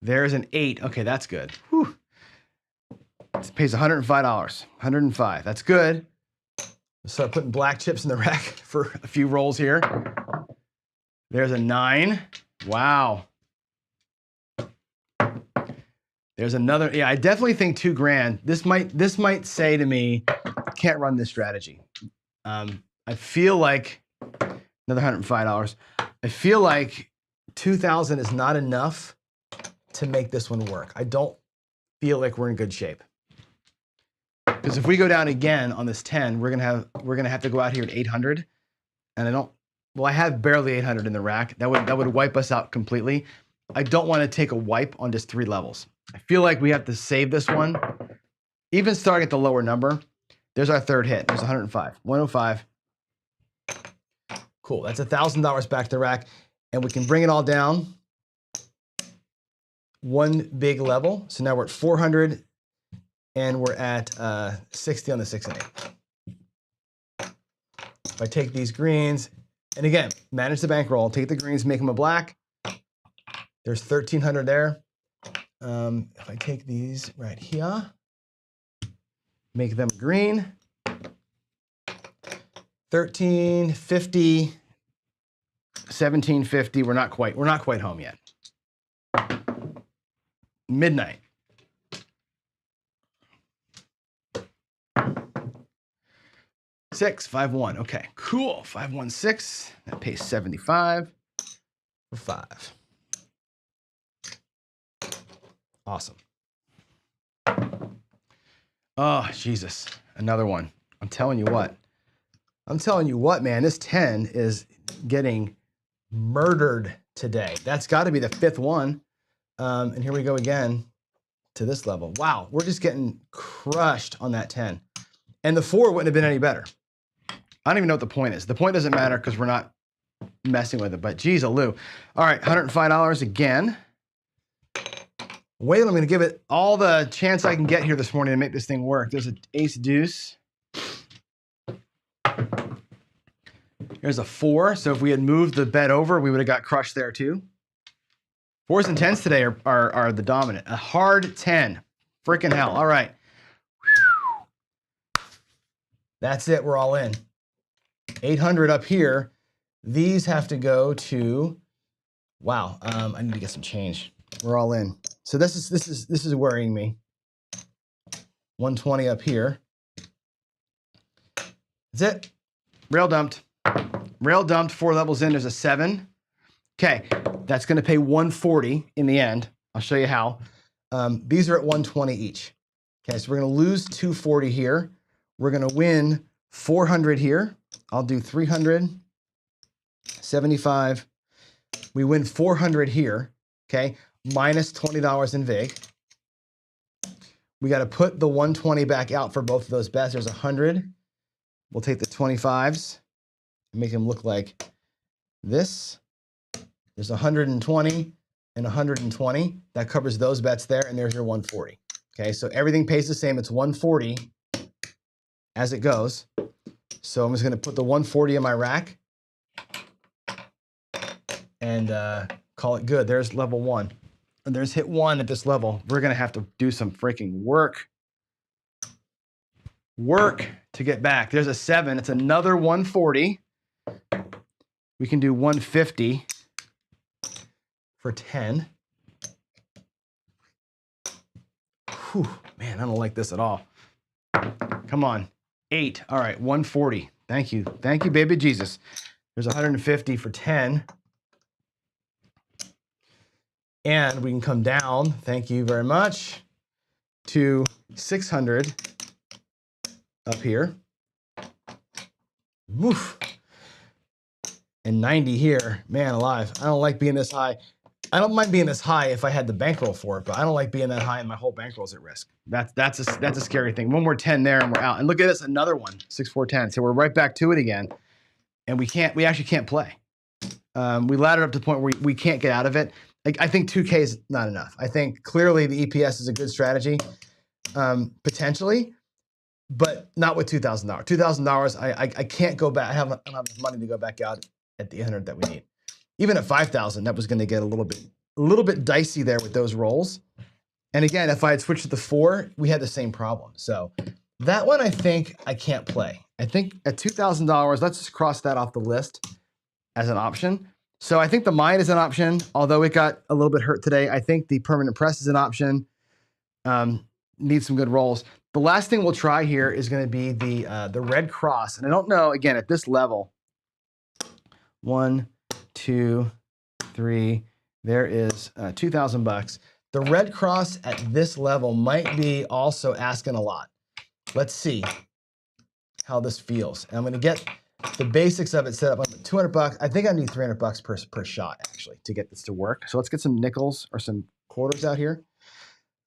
There's an 8. Okay, that's good. Whew. This pays $105. $105. That's good. Let's start putting black chips in the rack for a few rolls here. There's a 9. Wow. There's another. Yeah, I definitely think $2,000. This might say to me, can't run this strategy. I feel like another $105. I feel like 2,000 is not enough to make this one work. I don't feel like we're in good shape. Because if we go down again on this 10, we're gonna have to go out here at 800, and I have barely 800 in the rack. That would wipe us out completely. I don't want to take a wipe on just 3 levels. I feel like we have to save this one, even starting at the lower number. There's our 3rd hit. There's 105, 105. Cool. That's $1,000 back to the rack, and we can bring it all down one big level. So now we're at 400. And we're at 60 on the 6 and 8. If I take these greens, and again, manage the bankroll, take the greens, make them a black. There's 1,300 there. If I take these right here, make them green. 1,350, 1,750. We're not quite home yet. Midnight. 6, 5, 1. Okay, cool. 5, 1, 6. That pays 75 for 5. Awesome. Oh, Jesus. Another one. I'm telling you what, man. This 10 is getting murdered today. That's got to be the 5th one. And here we go again to this level. Wow, we're just getting crushed on that 10. And the 4 wouldn't have been any better. I don't even know what the point is. The point doesn't matter because we're not messing with it, but geez, Lou. All right, $105 again. Wait, I'm going to give it all the chance I can get here this morning to make this thing work. There's an ace deuce. There's a 4. So if we had moved the bet over, we would have got crushed there too. 4s and 10s today are the dominant. A hard 10. Freaking hell. All right. That's it. We're all in. 800 up here. These have to go to, wow. I need to get some change. We're all in. So this is worrying me. 120 up here. That's it. Rail dumped. Rail dumped. 4 levels in. There's a 7. Okay, that's going to pay 140 in the end. I'll show you how. These are at 120 each. Okay, so we're going to lose 240 here. We're going to win 400 here. I'll do 300, 75. We win 400 here, okay? Minus $20 in vig. We got to put the 120 back out for both of those bets. There's 100. We'll take the 25s and make them look like this. There's 120. and 120. That covers those bets there, and there's your 140. Okay, so everything pays the same. It's 140 as it goes. So I'm just gonna put the 140 in my rack and call it good. There's level 1. And there's hit 1 at this level. We're gonna have to do some freaking work to get back. There's a 7. It's another 140. We can do 150 for 10. Whew, man, I don't like this at all. Come on, 8. All right, 140. Thank you, baby Jesus. There's 150 for 10. And we can come down, thank you very much, to 600 up here. Woof. And 90 here. Man alive, I don't like being this high. I don't mind being this high if I had the bankroll for it, but I don't like being that high and my whole bankroll's at risk. That's a scary thing. One more 10 there and we're out. And look at this, another one, 6, 4, 10. So we're right back to it again. And we actually can't play. We laddered up to the point where we can't get out of it. Like, I think 2K is not enough. I think clearly the EPS is a good strategy, potentially, but not with $2,000. $2,000, I can't go back. I don't have enough money to go back out at the 800 that we need. Even at 5,000, that was going to get a little bit dicey there with those rolls. And again, if I had switched to the 4, we had the same problem. So that one, I think I can't play. I think at $2,000, let's just cross that off the list as an option. So I think the mine is an option, although it got a little bit hurt today. I think the permanent press is an option. Needs some good rolls. The last thing we'll try here is going to be the red cross. And I don't know, again, at this level, 1, 2, 3, there is $2,000. The red cross at this level might be also asking a lot. Let's see how this feels. And I'm going to get the basics of it set up on $200. I think I need $300 per shot actually to get this to work. So let's get some nickels or some quarters out here.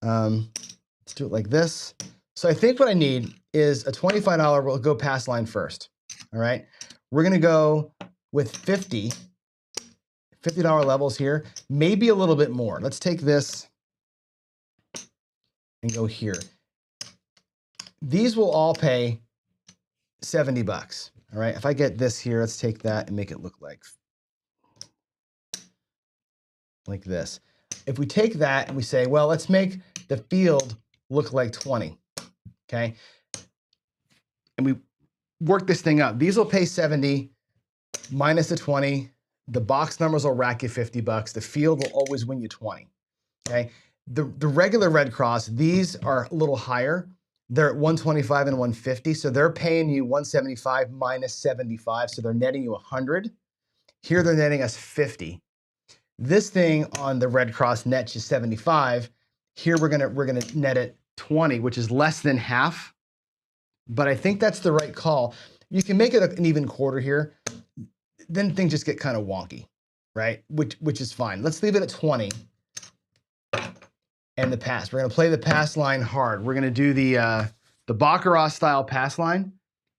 Let's do it like this. So I think what I need is a $25. We'll go pass line first. All right. We're going to go with $50 levels here, maybe a little bit more. Let's take this and go here. These will all pay $70. All right, if I get this here, let's take that and make it look like this. If we take that and we say, well, let's make the field look like 20, okay? And we work this thing up. These will pay 70 minus the 20. The box numbers will rack you $50. The field will always win you 20, okay? The regular Red Cross, these are a little higher. They're at 125 and 150, so they're paying you 175 minus 75, so they're netting you 100. Here they're netting us 50. This thing on the Red Cross nets you 75. Here we're gonna net it 20, which is less than half, but I think that's the right call. You can make it an even quarter here, then things just get kind of wonky, right? Which is fine. Let's leave it at 20. And the pass. We're going to play the pass line hard. We're going to do the Baccarat style pass line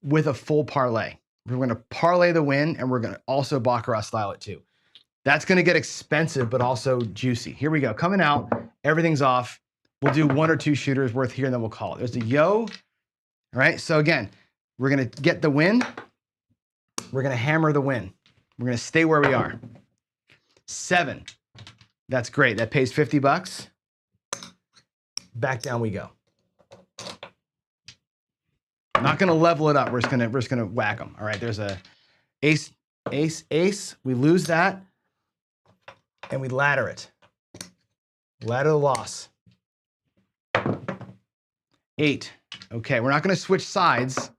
with a full parlay. We're going to parlay the win, and we're going to also Baccarat style it too. That's going to get expensive, but also juicy. Here we go. Coming out. Everything's off. We'll do 1 or 2 shooters worth here, and then we'll call it. There's the yo. All right. So again, we're going to get the win. We're going to hammer the win. We're going to stay where we are. 7. That's great. That pays $50. Back down we go. Not going to level it up. We're just going to whack them. All right. There's a ace, ace, ace. We lose that, and we ladder it. Ladder the loss. 8. Okay. We're not going to switch sides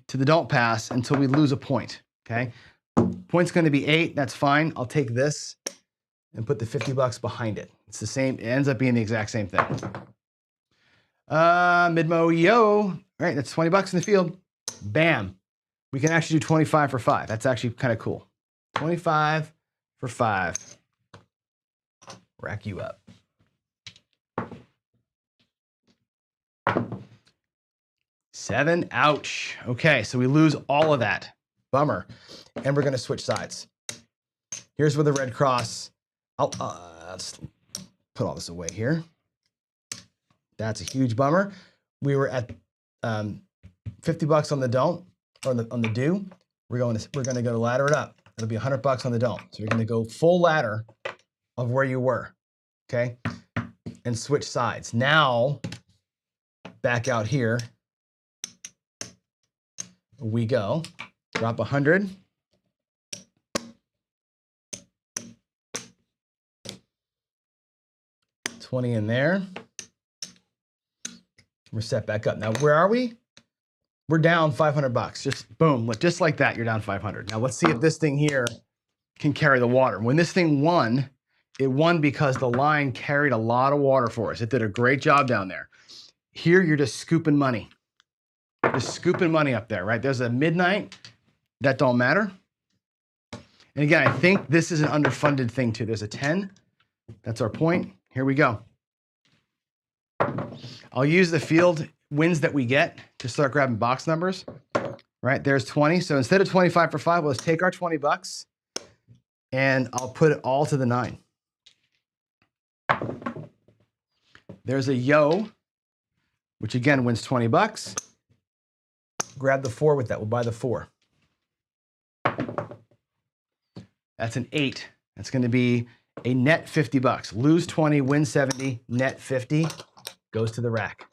to the don't pass until we lose a point. Okay. Point's going to be 8. That's fine. I'll take this and put the $50 behind it. It's the same. It ends up being the exact same thing. Midmo yo. All right, that's $20 in the field. Bam. We can actually do 25 for 5. That's actually kind of cool. 25 for 5. Rack you up. $7. Ouch. Okay, so we lose all of that. Bummer. And we're going to switch sides. Here's where the Red Cross. let's put all this away here. That's a huge bummer. We were at $50 on the don't, or on the do. We're going to go ladder it up. It'll be $100 on the don't. So you're going to go full ladder of where you were, okay? And switch sides. Now, back out here, we go. Drop 100. $20 in there. We're set back up. Now, where are we? We're down $500. Just boom, just like that, you're down 500. Now, let's see if this thing here can carry the water. When this thing won, it won because the line carried a lot of water for us. It did a great job down there. Here, you're just scooping money. Just scooping money up there, right? There's a midnight. That don't matter. And again, I think this is an underfunded thing too. There's a 10. That's our point. Here we go. I'll use the field wins that we get to start grabbing box numbers. Right, there's 20. So instead of 25 for 5, let's take our $20 and I'll put it all to the 9. There's a yo, which again wins $20. Grab the 4 with that. We'll buy the 4. That's an 8. That's going to be a net $50. Lose 20, win 70, net 50, goes to the rack.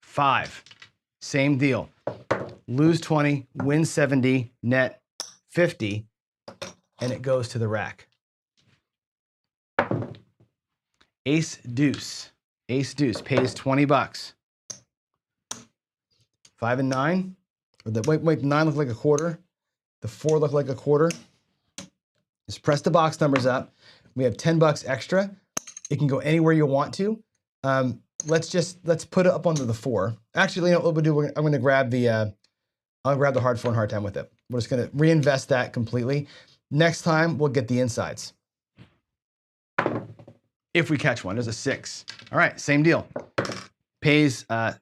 5, same deal. Lose 20, win 70, net 50, and it goes to the rack. Ace deuce. Ace deuce pays $20. 5 and 9. Wait, the 9 look like a quarter. The 4 look like a quarter. Just press the box numbers up. We have $10 extra. It can go anywhere you want to. Let's put it up under the 4. Actually, you know what we'll do? I'm going to grab the I'll grab the hard 4 and hard 10 with it. We're just going to reinvest that completely. Next time we'll get the insides. If we catch one, there's a 6. All right, same deal. Pays net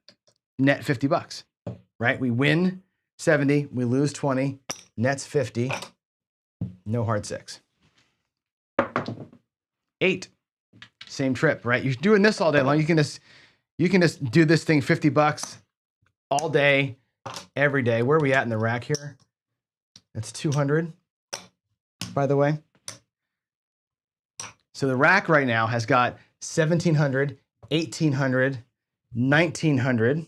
$50. Right? We win 70, we lose 20, net's 50. No hard 6. 8. Same trip, right? You're doing this all day long. You can just do this thing $50 all day, every day. Where are we at in the rack here? That's 200, by the way. So the rack right now has got 1,700, 1,800, 1,900,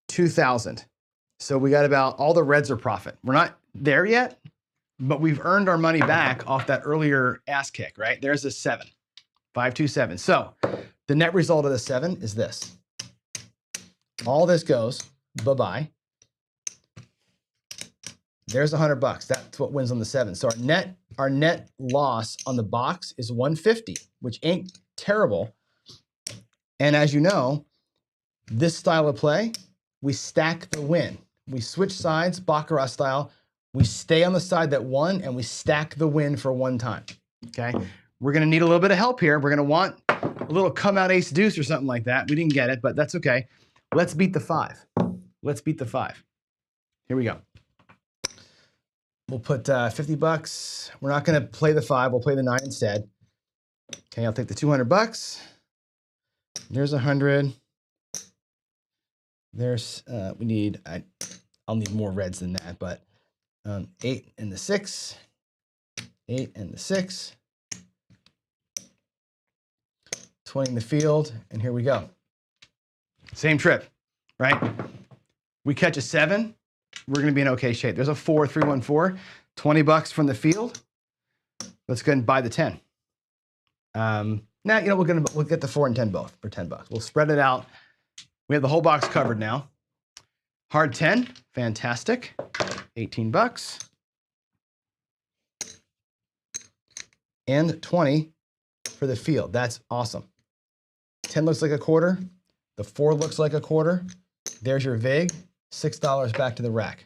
2,000. So we got about all the reds are profit. We're not there yet, but we've earned our money back off that earlier ass kick, right? There's a 7, 527. So the net result of the 7 is this. All this goes bye-bye. There's $100. That's what wins on the 7. So our net loss on the box is 150, which ain't terrible. And as you know, this style of play, we stack the win. We switch sides, Baccarat style. We stay on the side that won, and we stack the win for one time, okay? We're going to need a little bit of help here. We're going to want a little come out ace deuce or something like that. We didn't get it, but that's okay. Let's beat the 5. Let's beat the 5. Here we go. We'll put $50. We're not going to play the 5. We'll play the 9 instead. Okay, I'll take the $200. There's 100. There's, I'll need more reds than that, but 8 and the 6, 8 and the 6, 20 in the field, and here we go. Same trip, right? We catch a 7, we're going to be in okay shape. There's a 4, 3, 1, 4, $20 from the field. Let's go and buy the 10. Now, you know, we'll get the 4 and 10 both for $10. We'll spread it out. We have the whole box covered now. Hard 10, fantastic. $18. And 20 for the field. That's awesome. 10 looks like a quarter. The 4 looks like a quarter. There's your VIG. $6 back to the rack.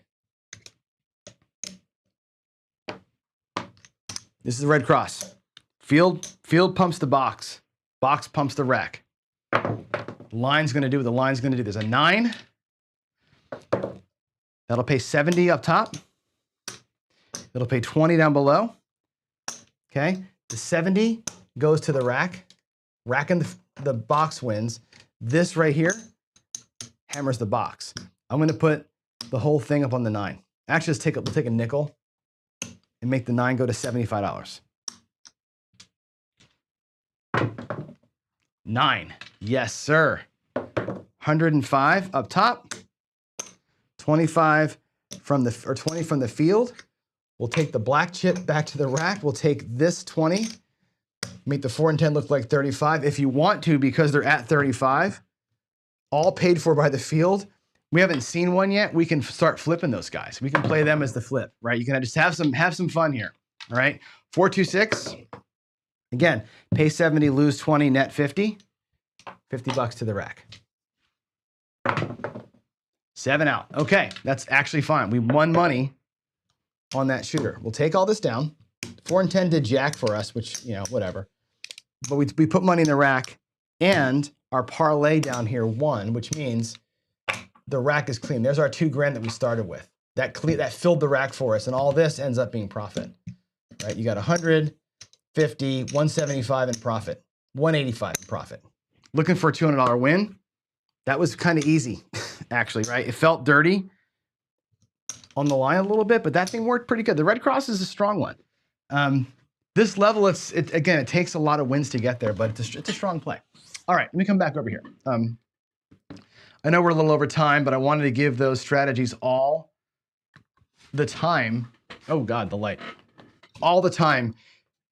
This is the Red Cross. Field pumps the box. Box pumps the rack. Line's going to do what the line's going to do. There's a 9. That'll pay 70 up top. It'll pay 20 down below. okay? The 70 goes to the rack. Rack and the box wins. This right here hammers the box. I'm gonna put the whole thing up on the 9. Actually, we'll take a nickel and make the 9 go to $75. 9, yes sir. 105 up top, 25 from the, or 20 from the field. We'll take the black chip back to the rack. We'll take this 20, make the 4 and 10 look like 35. If you want to, because they're at 35, all paid for by the field. We haven't seen one yet. We can start flipping those guys. We can play them as the flip, right? You can just have some fun here, all right? 426, again, pay 70, lose 20, net 50. $50 to the rack. 7 out. Okay, that's actually fine. We won money on that shooter. We'll take all this down. 4 and 10 did jack for us, which, you know, whatever. But we put money in the rack, and our parlay down here won, which means the rack is clean. There's our $2,000 that we started with. That filled the rack for us, and all this ends up being profit. Right? You got 100, 50, 175 in profit, 185 in profit. Looking for a $200 win. That was kind of easy, actually, right? It felt dirty on the line a little bit, but that thing worked pretty good. The Red Cross is a strong one. This level, again, it takes a lot of wins to get there, but it's a strong play. All right, let me come back over here. I know we're a little over time, but I wanted to give those strategies all the time. Oh God, the light. All the time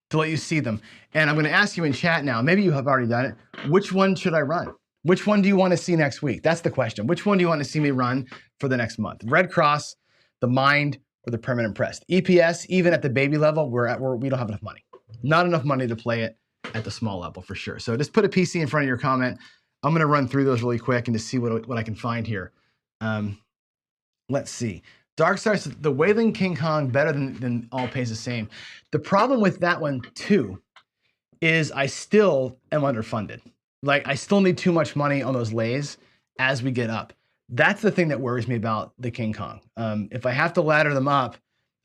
to let you see them. And I'm gonna ask you in chat now, maybe you have already done it, which one should I run? Which one do you want to see next week? That's the question. Which one do you want to see me run for the next month? Red Cross, the Mind, or the Permanent Press? EPS, even at the baby level, we don't have enough money. Not enough money to play it at the small level for sure. So just put a PC in front of your comment. I'm going to run through those really quick and to see what I can find here. Let's see. Dark Stars, the Wailing King Kong, better than all pays the same. The problem with that one too is I still am underfunded. Like I still need too much money on those lays as we get up. That's the thing that worries me about the King Kong. If I have to ladder them up,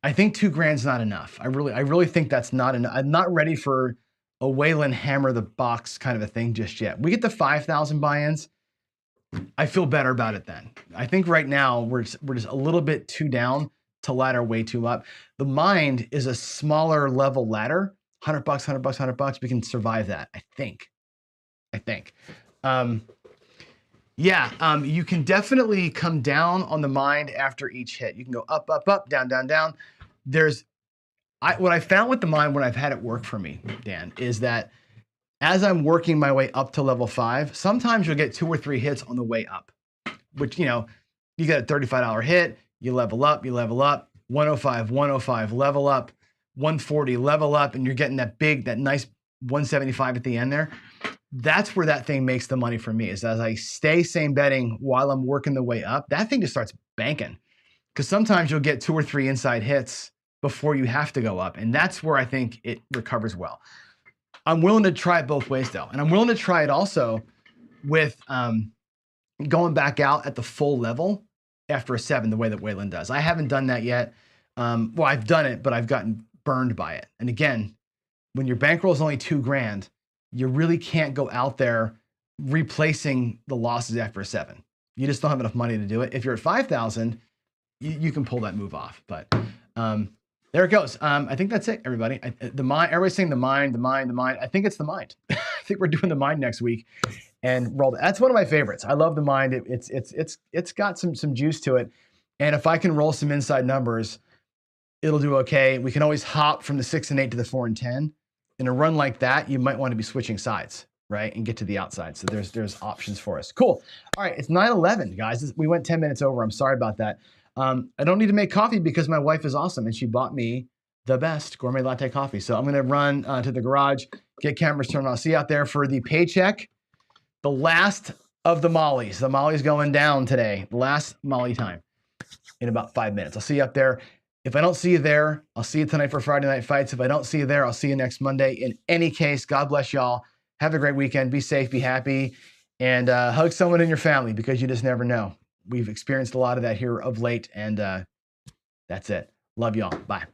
I think $2,000's not enough. I really think that's not enough. I'm not ready for a Wayland hammer the box kind of a thing just yet. We get the 5,000 buy-ins. I feel better about it then. I think right now we're just a little bit too down to ladder way too up. The Mind is a smaller level ladder. $100, $100, $100. We can survive that. I think. You can definitely come down on the Mind after each hit. You can go up, up, up, down, down, down. What I found with the Mind when I've had it work for me, Dan, is that as I'm working my way up to level 5, sometimes you'll get 2 or 3 hits on the way up, which, you know, you get a $35 hit, you level up, 105, level up, 140, level up, and you're getting that nice 175 at the end there. That's where that thing makes the money for me, is as I stay same betting while I'm working the way up, that thing just starts banking. Because sometimes you'll get 2 or 3 inside hits before you have to go up. And that's where I think it recovers well. I'm willing to try it both ways though. And I'm willing to try it also with going back out at the full level after a 7, the way that Wayland does. I haven't done that yet. Well, I've done it, but I've gotten burned by it. And again, when your bankroll is only $2,000, you really can't go out there replacing the losses after a 7. You just don't have enough money to do it. If you're at 5,000, you can pull that move off. But there it goes. I think that's it, everybody. Everybody's saying the mind. I think it's the Mind. I think we're doing the Mind next week, and roll. That's one of my favorites. I love the Mind. It's got some juice to it, and if I can roll some inside numbers, it'll do okay. We can always hop from the 6 and 8 to the 4 and 10. In a run like that, you might want to be switching sides, right, and get to the outside. So there's options for us. Cool. All right, it's 9:11, guys. We went 10 minutes over. I'm sorry about that. I don't need to make coffee because my wife is awesome and she bought me the best gourmet latte coffee. So I'm going to run to the garage, get cameras turned on. I'll see you out there for the Paycheck, the last of the mollies. The molly's going down today. The last molly time in about 5 minutes. I'll see you up there. If I don't see you there, I'll see you tonight for Friday Night Fights. If I don't see you there, I'll see you next Monday. In any case, God bless y'all. Have a great weekend. Be safe, be happy, and hug someone in your family because you just never know. We've experienced a lot of that here of late, and that's it. Love y'all. Bye.